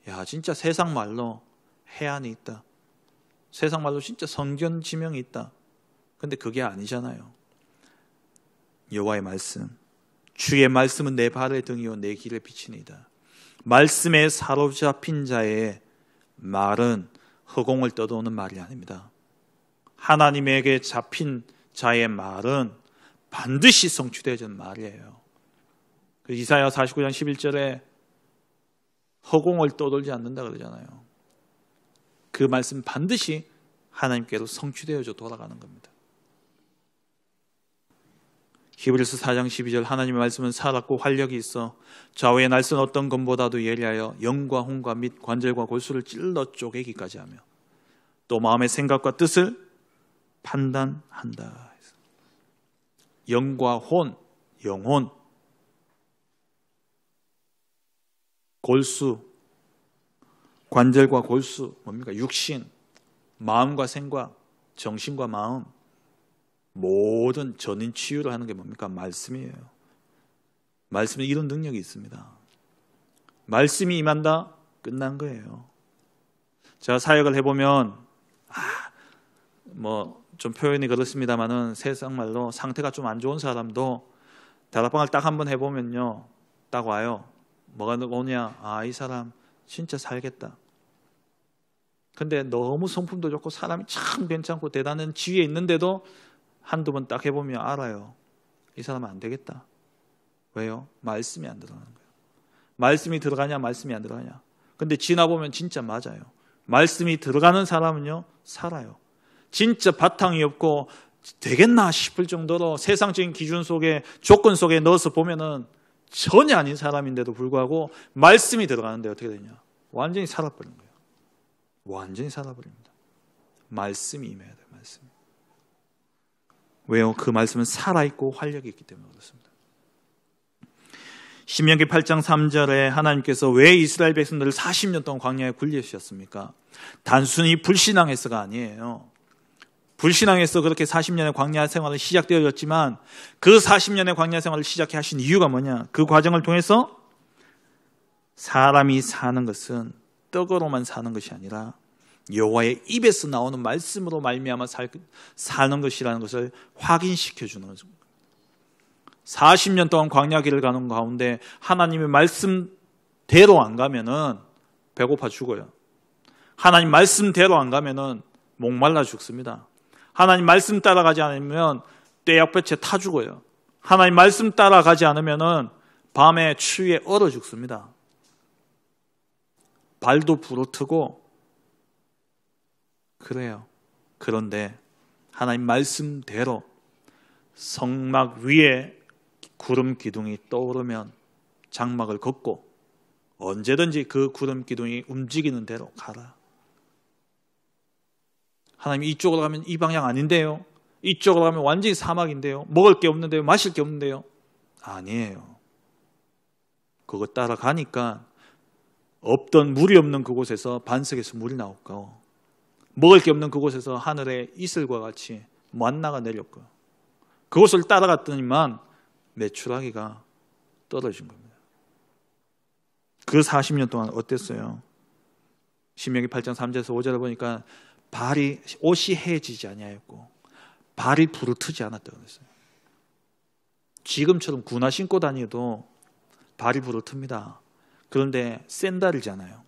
야, 진짜 세상 말로 해안이 있다. 세상 말로 진짜 성견 지명이 있다. 근데 그게 아니잖아요. 여호와의 말씀, 주의 말씀은 내 발의 등이요 내 길의 빛이니이다. 말씀에 사로잡힌 자의 말은 허공을 떠도는 말이 아닙니다. 하나님에게 잡힌 자의 말은 반드시 성취되어지는 말이에요. 이사야 49장 11절에 허공을 떠돌지 않는다 그러잖아요. 그 말씀 반드시 하나님께로 성취되어져 돌아가는 겁니다. 히브리서 4장 12절 하나님의 말씀은 살았고 활력이 있어 좌우의 날선 어떤 검보다도 예리하여 영과 혼과 및 관절과 골수를 찔러 쪼개기까지 하며 또 마음의 생각과 뜻을 판단한다. 영과 혼, 영혼, 골수, 관절과 골수, 뭡니까? 육신, 마음과 생각, 정신과 마음, 모든 전인 치유를 하는 게 뭡니까? 말씀이에요. 말씀에 이런 능력이 있습니다. 말씀이 임한다? 끝난 거예요. 제가 사역을 해보면 좀 표현이 그렇습니다만은 세상 말로 상태가 좀 안 좋은 사람도 다락방을 딱 한번 해보면요, 딱 와요. 뭐가 오냐? 이 사람 진짜 살겠다. 근데 너무 성품도 좋고 사람이 참 괜찮고 대단한 지위에 있는데도 한두 번 딱 해보면 알아요. 이 사람은 안 되겠다. 왜요? 말씀이 안 들어가는 거예요. 말씀이 들어가냐 말씀이 안 들어가냐. 근데 지나보면 진짜 맞아요. 말씀이 들어가는 사람은요 살아요. 진짜 바탕이 없고 되겠나 싶을 정도로 세상적인 기준 속에 조건 속에 넣어서 보면은 전혀 아닌 사람인데도 불구하고 말씀이 들어가는데 어떻게 되냐? 완전히 살아버린 거예요. 완전히 살아버립니다. 말씀이 임해야 돼요. 말씀이. 왜요? 그 말씀은 살아있고 활력이 있기 때문에 그렇습니다. 신명기 8장 3절에 하나님께서 왜 이스라엘 백성들을 40년 동안 광야에 굴리셨습니까? 단순히 불신앙해서가 아니에요. 불신앙해서 그렇게 40년의 광야 생활이 시작되어졌지만 그 40년의 광야 생활을 시작해 하신 이유가 뭐냐? 그 과정을 통해서 사람이 사는 것은 떡으로만 사는 것이 아니라 여호와의 입에서 나오는 말씀으로 말미암아 사는 것이라는 것을 확인시켜 주는 거죠. 40년 동안 광야길을 가는 가운데 하나님의 말씀대로 안 가면은 배고파 죽어요. 하나님 말씀대로 안 가면은 목말라 죽습니다. 하나님 말씀 따라가지 않으면 떼약볕에 타 죽어요. 하나님 말씀 따라가지 않으면은 밤에 추위에 얼어 죽습니다. 발도 부르트고 그래요. 그런데 하나님 말씀대로 성막 위에 구름 기둥이 떠오르면 장막을 걷고 언제든지 그 구름 기둥이 움직이는 대로 가라. 하나님 이쪽으로 가면 이 방향 아닌데요. 이쪽으로 가면 완전히 사막인데요. 먹을 게 없는데요. 마실 게 없는데요. 아니에요. 그거 따라가니까 없던 물이 없는 그곳에서 반석에서 물이 나올까. 먹을 게 없는 그곳에서 하늘에 이슬과 같이 만나가 내렸고 그곳을 따라갔더니만 메추라기가 떨어진 겁니다. 그 40년 동안 어땠어요? 신명기 8장 3절에서 5절을 보니까 옷이 해지지 아니하였고 발이 부르트지 않았다고 그랬어요. 지금처럼 군화 신고 다니도 발이 부르틉니다. 그런데 샌들이잖아요.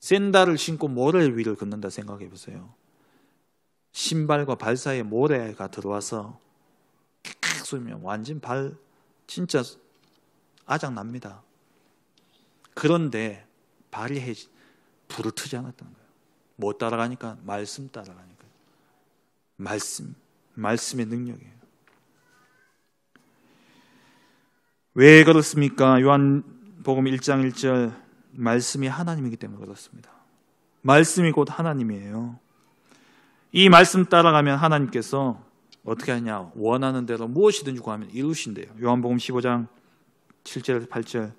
샌들을 신고 모래 위를 걷는다 생각해 보세요. 신발과 발 사이에 모래가 들어와서 킥 쏘면 완전 발 진짜 아작납니다. 그런데 발이 부르트지 않았던 거예요. 뭐 따라가니까? 말씀 따라가니까. 말씀의 능력이에요. 왜 그렇습니까? 요한복음 1장 1절 말씀이 하나님이기 때문에 그렇습니다. 말씀이 곧 하나님이에요. 이 말씀 따라가면 하나님께서 어떻게 하냐? 원하는 대로 무엇이든지 구하면 이루신대요. 요한복음 15장 7절 8절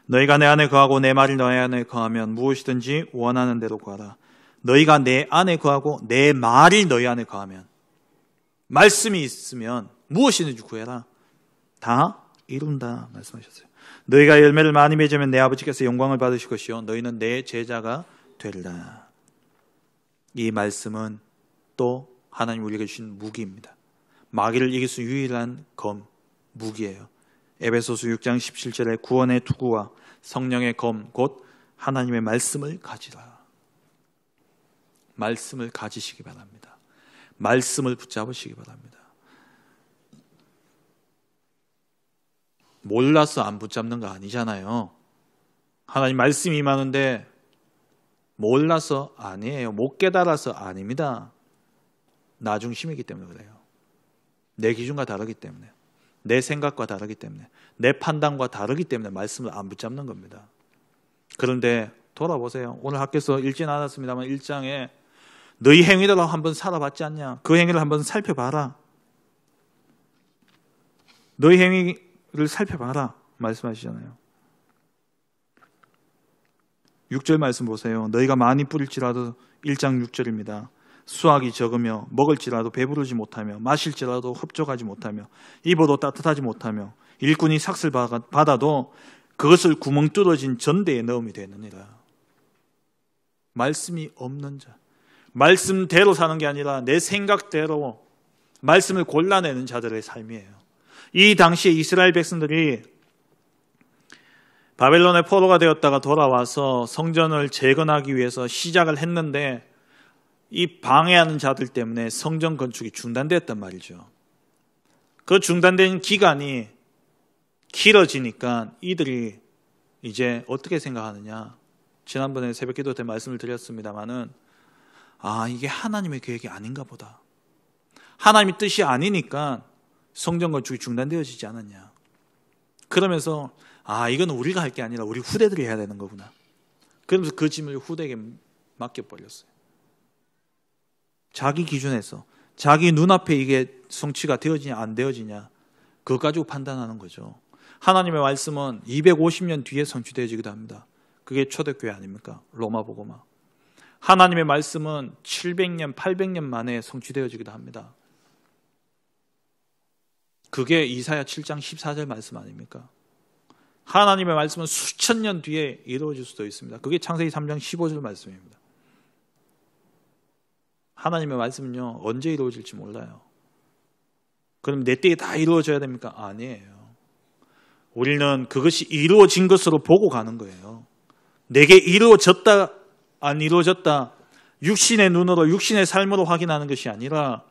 너희가 내 안에 거하고 내 말이 너희 안에 거하면 무엇이든지 원하는 대로 구하라. 너희가 내 안에 거하고 내 말이 너희 안에 거하면 말씀이 있으면 무엇이든지 구해라. 다 이룬다 말씀하셨어요. 너희가 열매를 많이 맺으면 내 아버지께서 영광을 받으실 것이요 너희는 내 제자가 되리라. 이 말씀은 또 하나님 우리에게 주신 무기입니다. 마귀를 이길 수 유일한 검, 무기예요. 에베소서 6장 17절에 구원의 투구와 성령의 검, 곧 하나님의 말씀을 가지라. 말씀을 가지시기 바랍니다. 말씀을 붙잡으시기 바랍니다. 몰라서 안 붙잡는 거 아니잖아요. 하나님 말씀이 임하는데 몰라서 아니에요. 못 깨달아서 아닙니다. 나 중심이기 때문에 그래요. 내 기준과 다르기 때문에, 내 생각과 다르기 때문에, 내 판단과 다르기 때문에 말씀을 안 붙잡는 겁니다. 그런데 돌아보세요. 오늘 학교에서 읽지는 않았습니다만 1장에 너희 행위대로 한번 살아봤지 않냐? 그 행위를 한번 살펴봐라. 너희 행위를 살펴봐라 말씀하시잖아요. 6절 말씀 보세요. 너희가 많이 뿌릴지라도 1장 6절입니다. 수확이 적으며 먹을지라도 배부르지 못하며 마실지라도 흡족하지 못하며 입어도 따뜻하지 못하며 일꾼이 삭슬 받아도 그것을 구멍 뚫어진 전대에 넣음이 되느니라. 말씀이 없는 자, 말씀대로 사는 게 아니라 내 생각대로 말씀을 골라내는 자들의 삶이에요. 이 당시에 이스라엘 백성들이 바벨론의 포로가 되었다가 돌아와서 성전을 재건하기 위해서 시작을 했는데 이 방해하는 자들 때문에 성전 건축이 중단되었단 말이죠. 그 중단된 기간이 길어지니까 이들이 이제 어떻게 생각하느냐. 지난번에 새벽기도 때 말씀을 드렸습니다마는 이게 하나님의 계획이 아닌가 보다. 하나님의 뜻이 아니니까 성전 건축이 중단되어지지 않았냐. 그러면서 이건 우리가 할 게 아니라 우리 후대들이 해야 되는 거구나. 그러면서 그 짐을 후대에게 맡겨버렸어요. 자기 기준에서 자기 눈앞에 이게 성취가 되어지냐 안 되어지냐 그거 가지고 판단하는 거죠. 하나님의 말씀은 250년 뒤에 성취되어지기도 합니다. 그게 초대교회 아닙니까? 로마복음화. 하나님의 말씀은 700년, 800년 만에 성취되어지기도 합니다. 그게 이사야 7장 14절 말씀 아닙니까? 하나님의 말씀은 수천 년 뒤에 이루어질 수도 있습니다. 그게 창세기 3장 15절 말씀입니다. 하나님의 말씀은요, 언제 이루어질지 몰라요. 그럼 내 때에 다 이루어져야 됩니까? 아니에요. 우리는 그것이 이루어진 것으로 보고 가는 거예요. 내게 이루어졌다, 안 이루어졌다, 육신의 눈으로, 육신의 삶으로 확인하는 것이 아니라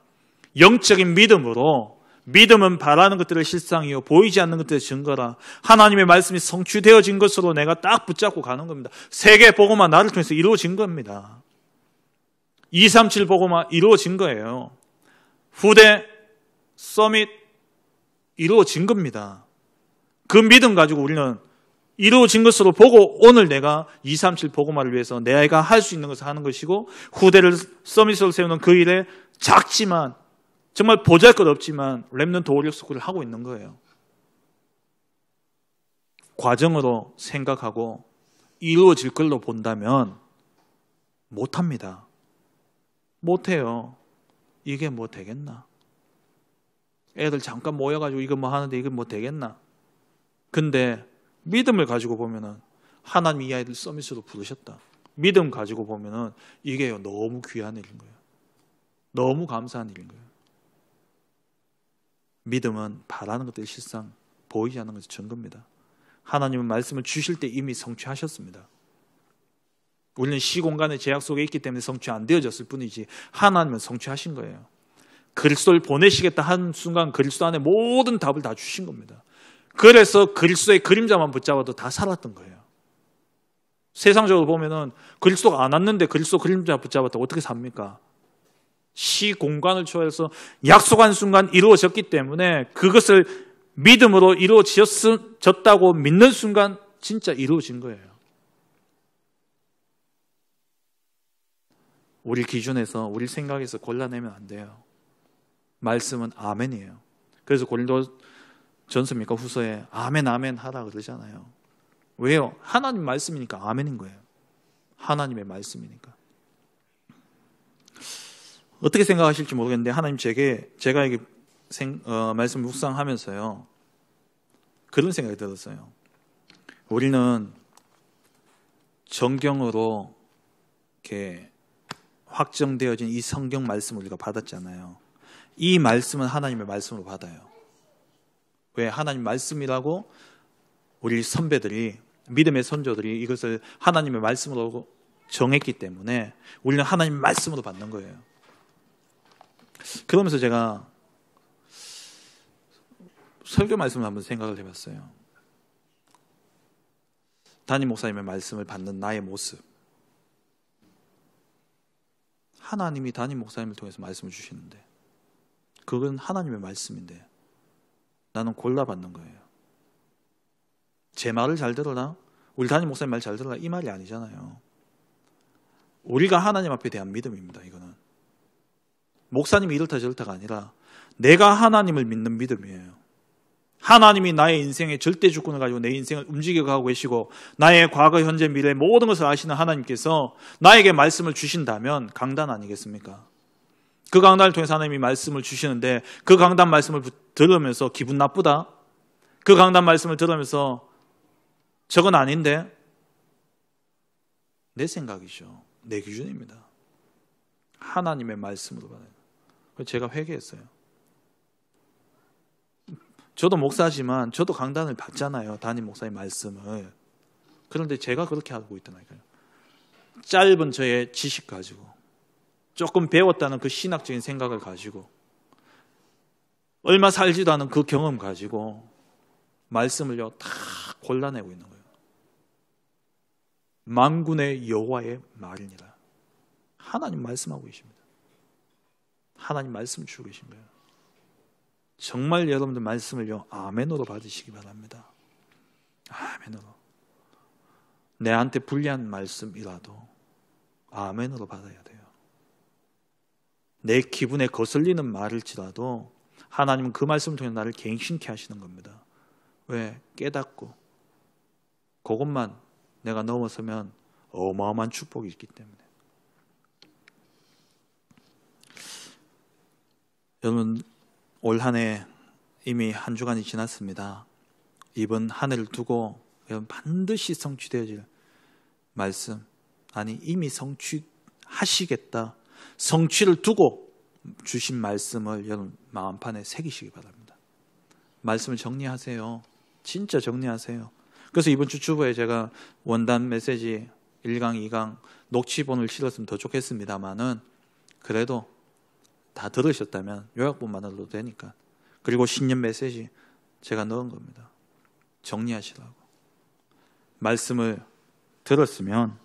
영적인 믿음으로, 믿음은 바라는 것들을 실상이요 보이지 않는 것들의 증거라. 하나님의 말씀이 성취되어진 것으로 내가 딱 붙잡고 가는 겁니다. 세계 복음화 나를 통해서 이루어진 겁니다. 237 복음화 이루어진 거예요. 후대 서밋 이루어진 겁니다. 그 믿음 가지고 우리는 이루어진 것으로 보고 오늘 내가 237 복음화를 위해서 내가 할 수 있는 것을 하는 것이고 후대를 서밋으로 세우는 그 일에 작지만 정말 보잘것없지만 렘넌트 오력 스쿨을 하고 있는 거예요. 과정으로 생각하고 이루어질 걸로 본다면 못합니다. 못해요. 이게 뭐 되겠나? 애들 잠깐 모여가지고 이거 뭐 하는데 이거 뭐 되겠나? 근데 믿음을 가지고 보면은 하나님이 이 아이들 서밋으로 부르셨다. 믿음 가지고 보면은 이게 너무 귀한 일인 거예요. 너무 감사한 일인 거예요. 믿음은 바라는 것들이 실상 보이지 않는 것의 증거입니다. 하나님은 말씀을 주실 때 이미 성취하셨습니다. 우리는 시공간의 제약 속에 있기 때문에 성취 안 되어졌을 뿐이지 하나님은 성취하신 거예요. 그리스도를 보내시겠다 한 순간 그리스도 안에 모든 답을 다 주신 겁니다. 그래서 그리스도의 그림자만 붙잡아도 다 살았던 거예요. 세상적으로 보면은 그리스도가 안 왔는데 그리스도 그림자 붙잡았다고 어떻게 삽니까? 시공간을 초월해서 약속한 순간 이루어졌기 때문에 그것을 믿음으로 이루어졌다고 믿는 순간 진짜 이루어진 거예요. 우리 기준에서, 우리 생각에서 골라내면 안 돼요. 말씀은 아멘이에요. 그래서 고린도전서입니까? 후서에 아멘 아멘 하라 그러잖아요. 왜요? 하나님 말씀이니까 아멘인 거예요. 하나님의 말씀이니까. 어떻게 생각하실지 모르겠는데 하나님 제가 이게 말씀 묵상하면서요 그런 생각이 들었어요. 우리는 정경으로 이렇게 확정되어진 이 성경 말씀을 우리가 받았잖아요. 이 말씀은 하나님의 말씀으로 받아요. 왜? 하나님 말씀이라고 우리 선배들이, 믿음의 선조들이 이것을 하나님의 말씀으로 정했기 때문에 우리는 하나님의 말씀으로 받는 거예요. 그러면서 제가 설교 말씀을 한번 생각을 해봤어요. 담임 목사님의 말씀을 받는 나의 모습. 하나님이 담임 목사님을 통해서 말씀을 주시는데 그건 하나님의 말씀인데 나는 골라받는 거예요. 제 말을 잘 들어라? 우리 담임 목사님 말 잘 들어라? 이 말이 아니잖아요. 우리가 하나님 앞에 대한 믿음입니다. 이거는 목사님이 이렇다 저렇다가 아니라 내가 하나님을 믿는 믿음이에요. 하나님이 나의 인생의 절대 주권을 가지고 내 인생을 움직여가고 계시고 나의 과거, 현재, 미래 모든 것을 아시는 하나님께서 나에게 말씀을 주신다면 강단 아니겠습니까? 그 강단을 통해서 하나님이 말씀을 주시는데 그 강단 말씀을 들으면서 기분 나쁘다? 그 강단 말씀을 들으면서 저건 아닌데? 내 생각이죠. 내 기준입니다. 하나님의 말씀으로 받아요. 제가 회개했어요. 저도 목사지만 저도 강단을 받잖아요. 담임 목사의 말씀을. 그런데 제가 그렇게 하고 있더라고요. 짧은 저의 지식 가지고 조금 배웠다는 그 신학적인 생각을 가지고 얼마 살지도 않은 그 경험 가지고 말씀을요 다 골라내고 있는 거예요. 만군의 여호와의 말이니라. 하나님 말씀하고 계십니다. 하나님 말씀 주고 계신 거예요. 정말 여러분들 말씀을요 아멘으로 받으시기 바랍니다. 아멘으로. 내한테 불리한 말씀이라도 아멘으로 받아야 돼요. 내 기분에 거슬리는 말일지라도 하나님은 그 말씀을 통해 나를 갱신케 하시는 겁니다. 왜? 깨닫고 그것만 내가 넘어서면 어마어마한 축복이 있기 때문에. 여러분 올 한 해 이미 한 주간이 지났습니다. 이번 한 해를 두고 여러분 반드시 성취되어질 말씀, 아니 이미 성취하시겠다, 성취를 두고 주신 말씀을 여러분 마음판에 새기시기 바랍니다. 말씀을 정리하세요. 진짜 정리하세요. 그래서 이번 주 주보에 제가 원단 메시지 1강, 2강 녹취본을 실었으면 더 좋겠습니다만은 그래도 다 들으셨다면 요약본만으로도 되니까. 그리고 신년 메시지 제가 넣은 겁니다. 정리하시라고. 말씀을 들었으면,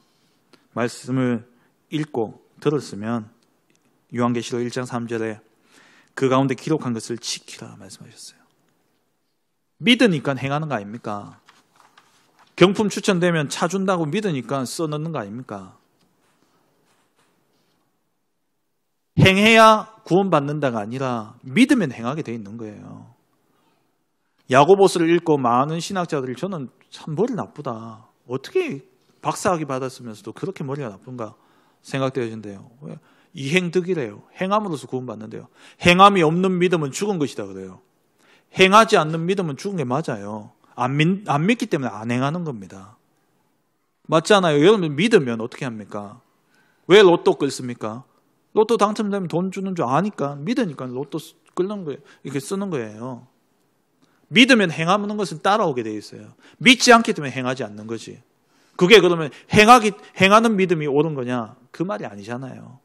말씀을 읽고 들었으면 요한계시록 1장 3절에 그 가운데 기록한 것을 지키라 말씀하셨어요. 믿으니까 행하는 거 아닙니까? 경품 추천되면 차 준다고 믿으니까 써넣는 거 아닙니까? 행해야 구원받는다가 아니라 믿으면 행하게 돼 있는 거예요. 야고보서를 읽고 많은 신학자들이 저는 참 머리 나쁘다. 어떻게 박사학위 받았으면서도 그렇게 머리가 나쁜가 생각되어진대요. 이행득이래요. 행함으로써 구원받는데요. 행함이 없는 믿음은 죽은 것이다 그래요. 행하지 않는 믿음은 죽은 게 맞아요. 안 믿기 때문에 안 행하는 겁니다. 맞잖아요. 여러분 믿으면 어떻게 합니까? 왜 로또 끌습니까? 로또 당첨되면 돈 주는 줄 아니까 믿으니까 로또 끌는 거예요. 이렇게 쓰는 거예요. 믿으면 행하는 것은 따라오게 돼 있어요. 믿지 않기 때문에 행하지 않는 거지. 그게 그러면 행하는 믿음이 옳은 거냐? 그 말이 아니잖아요.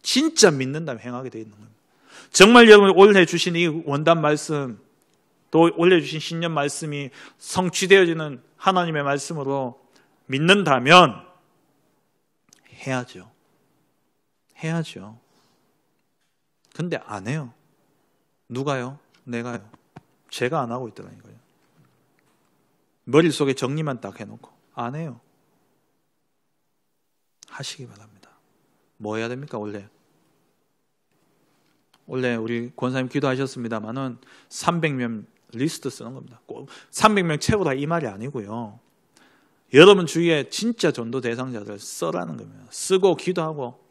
진짜 믿는다면 행하게 되어 있는 겁니다. 정말 여러분 올해 주신 이 원단 말씀, 또 올해 주신 신년 말씀이 성취되어지는 하나님의 말씀으로 믿는다면 해야죠. 해야죠. 근데 안 해요. 누가요? 내가요. 제가 안 하고 있더라니까요. 머릿속에 정리만 딱 해놓고 안 해요. 하시기 바랍니다. 뭐 해야 됩니까? 원래 우리 권사님 기도하셨습니다만은 300명 리스트 쓰는 겁니다. 꼭 300명 채우라 이 말이 아니고요. 여러분 주위에 진짜 전도 대상자들 써라는 겁니다. 쓰고 기도하고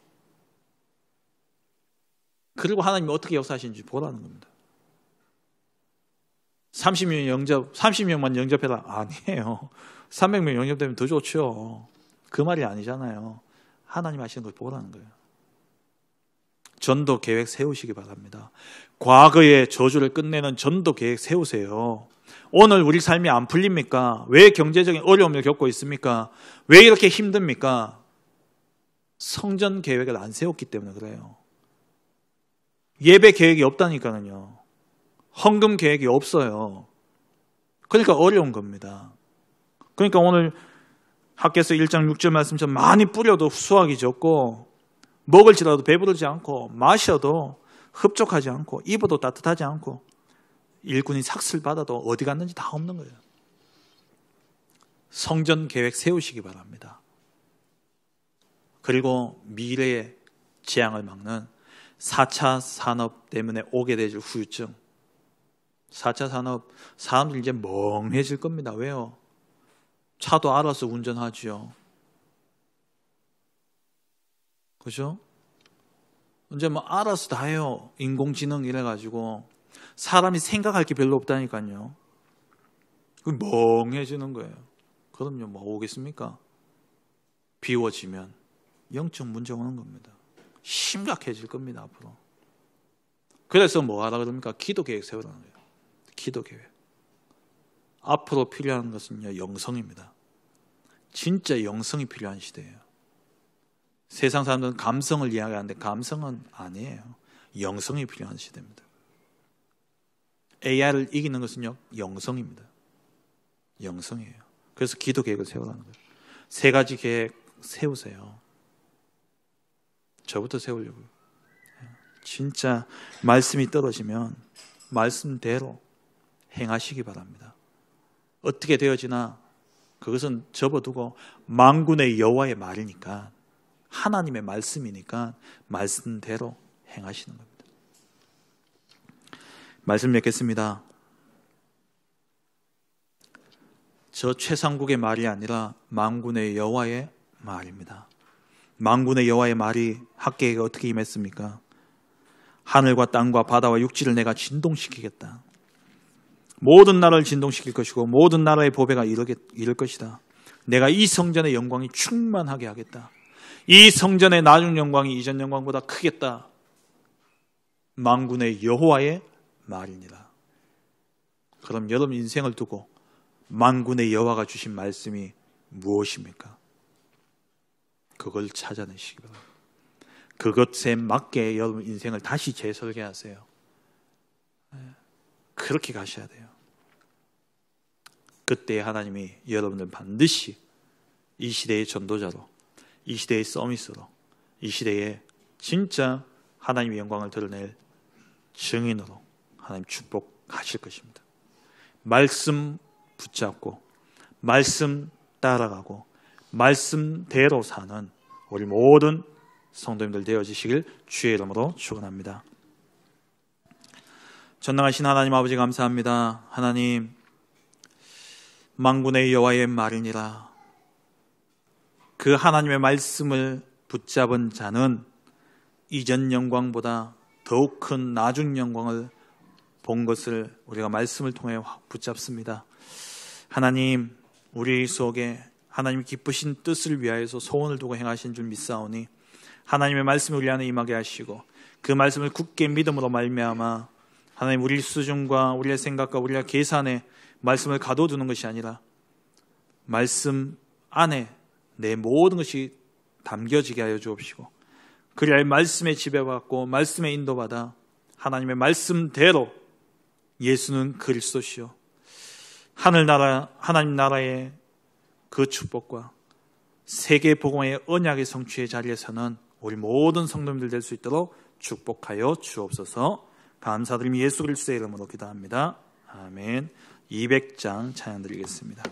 그리고 하나님이 어떻게 역사하시는지 보라는 겁니다. 30명만 영접해라. 아니에요. 300명 영접되면 더 좋죠. 그 말이 아니잖아요. 하나님 하시는 걸 보라는 거예요. 전도 계획 세우시기 바랍니다. 과거의 저주를 끝내는 전도 계획 세우세요. 오늘 우리 삶이 안 풀립니까? 왜 경제적인 어려움을 겪고 있습니까? 왜 이렇게 힘듭니까? 성전 계획을 안 세웠기 때문에 그래요. 예배 계획이 없다니까요. 헌금 계획이 없어요. 그러니까 어려운 겁니다. 그러니까 오늘 학개서 1장 6절 말씀처럼 많이 뿌려도 수확이 적고 먹을지라도 배부르지 않고 마셔도 흡족하지 않고 입어도 따뜻하지 않고 일꾼이 삭슬 받아도 어디 갔는지 다 없는 거예요. 성전 계획 세우시기 바랍니다. 그리고 미래의 재앙을 막는 4차 산업 때문에 오게 될 후유증. 4차 산업, 사람들 이제 멍해질 겁니다. 왜요? 차도 알아서 운전하지요. 그죠? 이제 뭐 알아서 다 해요. 인공지능 이래가지고 사람이 생각할 게 별로 없다니까요. 멍해지는 거예요. 그럼요, 뭐 오겠습니까? 비워지면 영적 문제 오는 겁니다. 심각해질 겁니다, 앞으로. 그래서 뭐 하라 그럽니까? 기도 계획 세우라는 거예요. 기도 계획. 앞으로 필요한 것은요, 영성입니다. 진짜 영성이 필요한 시대예요. 세상 사람들은 감성을 이야기하는데 감성은 아니에요. 영성이 필요한 시대입니다. AI를 이기는 것은요, 영성입니다. 영성이에요. 그래서 기도 계획을 세우라는 거예요. 3가지 계획 세우세요. 저부터 세우려고요. 진짜 말씀이 떨어지면 말씀대로 행하시기 바랍니다. 어떻게 되어지나 그것은 접어두고 만군의 여호와의 말이니까, 하나님의 말씀이니까 말씀대로 행하시는 겁니다. 말씀 맺겠습니다. 저 최상국의 말이 아니라 만군의 여호와의 말입니다. 만군의 여호와의 말이 학개에게 어떻게 임했습니까? 하늘과 땅과 바다와 육지를 내가 진동시키겠다. 모든 나라를 진동시킬 것이고 모든 나라의 보배가 이를 것이다. 내가 이 성전의 영광이 충만하게 하겠다. 이 성전의 나중 영광이 이전 영광보다 크겠다. 만군의 여호와의 말이니라. 그럼 여러분 인생을 두고 만군의 여호와가 주신 말씀이 무엇입니까? 그걸 찾아내시기 바랍니다. 그것에 맞게 여러분 인생을 다시 재설계하세요. 그렇게 가셔야 돼요. 그때 하나님이 여러분들 반드시 이 시대의 전도자로, 이 시대의 서밋으로, 이 시대에 진짜 하나님의 영광을 드러낼 증인으로 하나님 축복하실 것입니다. 말씀 붙잡고 말씀 따라가고 말씀대로 사는 우리 모든 성도님들 되어지시길 주의 이름으로 축원합니다. 전능하신 하나님 아버지 감사합니다. 하나님, 만군의 여호와의 말이니라. 그 하나님의 말씀을 붙잡은 자는 이전 영광보다 더욱 큰 나중 영광을 본 것을 우리가 말씀을 통해 붙잡습니다. 하나님, 우리 속에 하나님 기쁘신 뜻을 위하여서 소원을 두고 행하신 줄 믿사오니 하나님의 말씀을 우리 안에 임하게 하시고 그 말씀을 굳게 믿음으로 말미암아 하나님 우리 수준과 우리의 생각과 우리의 계산에 말씀을 가둬두는 것이 아니라 말씀 안에 내 모든 것이 담겨지게 하여 주옵시고, 그리하여 말씀에 지배받고 말씀에 인도받아 하나님의 말씀대로 예수는 그리스도시요 하늘나라 하나님 나라의 그 축복과 세계 복음의 언약의 성취의 자리에서는 우리 모든 성도님들 될 수 있도록 축복하여 주옵소서. 감사드리며 예수 그리스도의 이름으로 기도합니다. 아멘. 200장 찬양 드리겠습니다.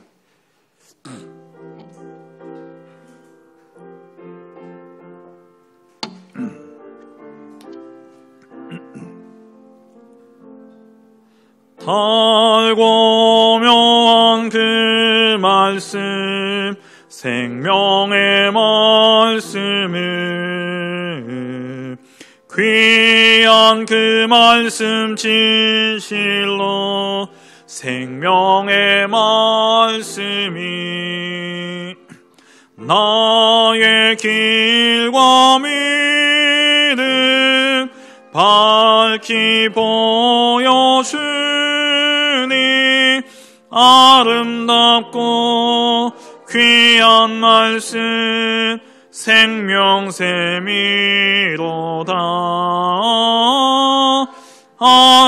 달고 묘한 그 말씀, 생명의 말씀을, 귀한 그 말씀 진실로 생명의 말씀이 나의 길과 믿음 밝히 보여주니 아름답고 귀한 말씀 생명샘이로다.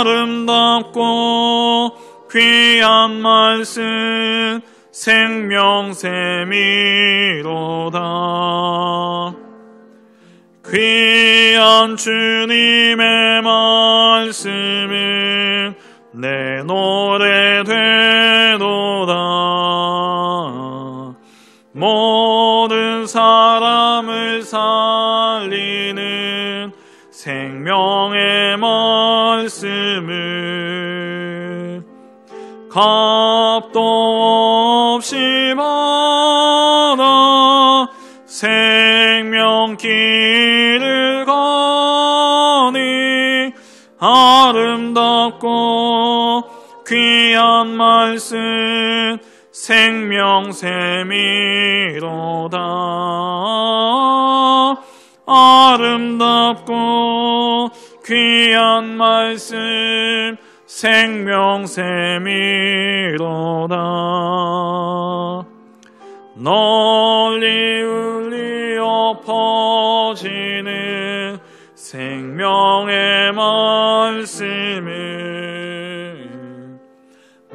아름답고 귀한 말씀 생명샘이로다. 귀한 주님의 말씀은 내 노래 되도다. 모든 사람을 살리는 생명의 말씀을 값도 없이 받아 생명길을 가니 아름답고 귀한 말씀 생명샘이로다. 아름답고 귀한 말씀 생명샘이로다. 널리 울리어 퍼지는 생명의 말씀을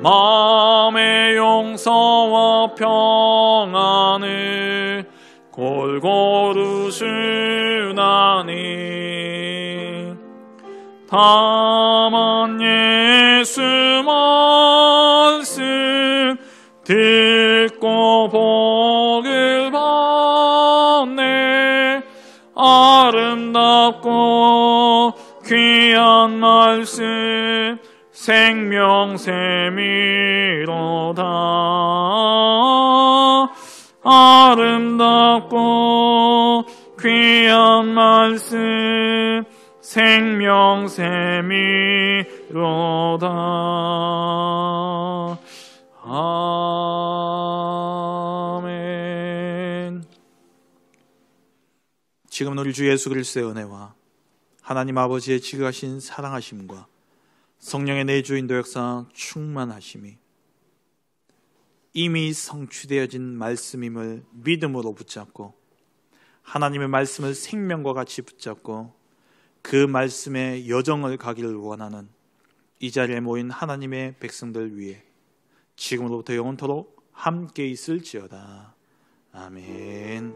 마음의 용서와 평안을 골고루 주나니 다만 예수 말씀 듣고 복을 받네. 아름답고 귀한 말씀 생명샘이로다. 아름답고 귀한 말씀 생명샘이로다. 아멘. 지금은 우리 주 예수 그리스도의 은혜와 하나님 아버지의 지극하신 사랑하심과 성령의 내주 인도 역사 충만하심이 이미 성취되어진 말씀임을 믿음으로 붙잡고 하나님의 말씀을 생명과 같이 붙잡고 그 말씀의 여정을 가기를 원하는 이 자리에 모인 하나님의 백성들 위해 지금으로부터 영원토록 함께 있을지어다. 아멘.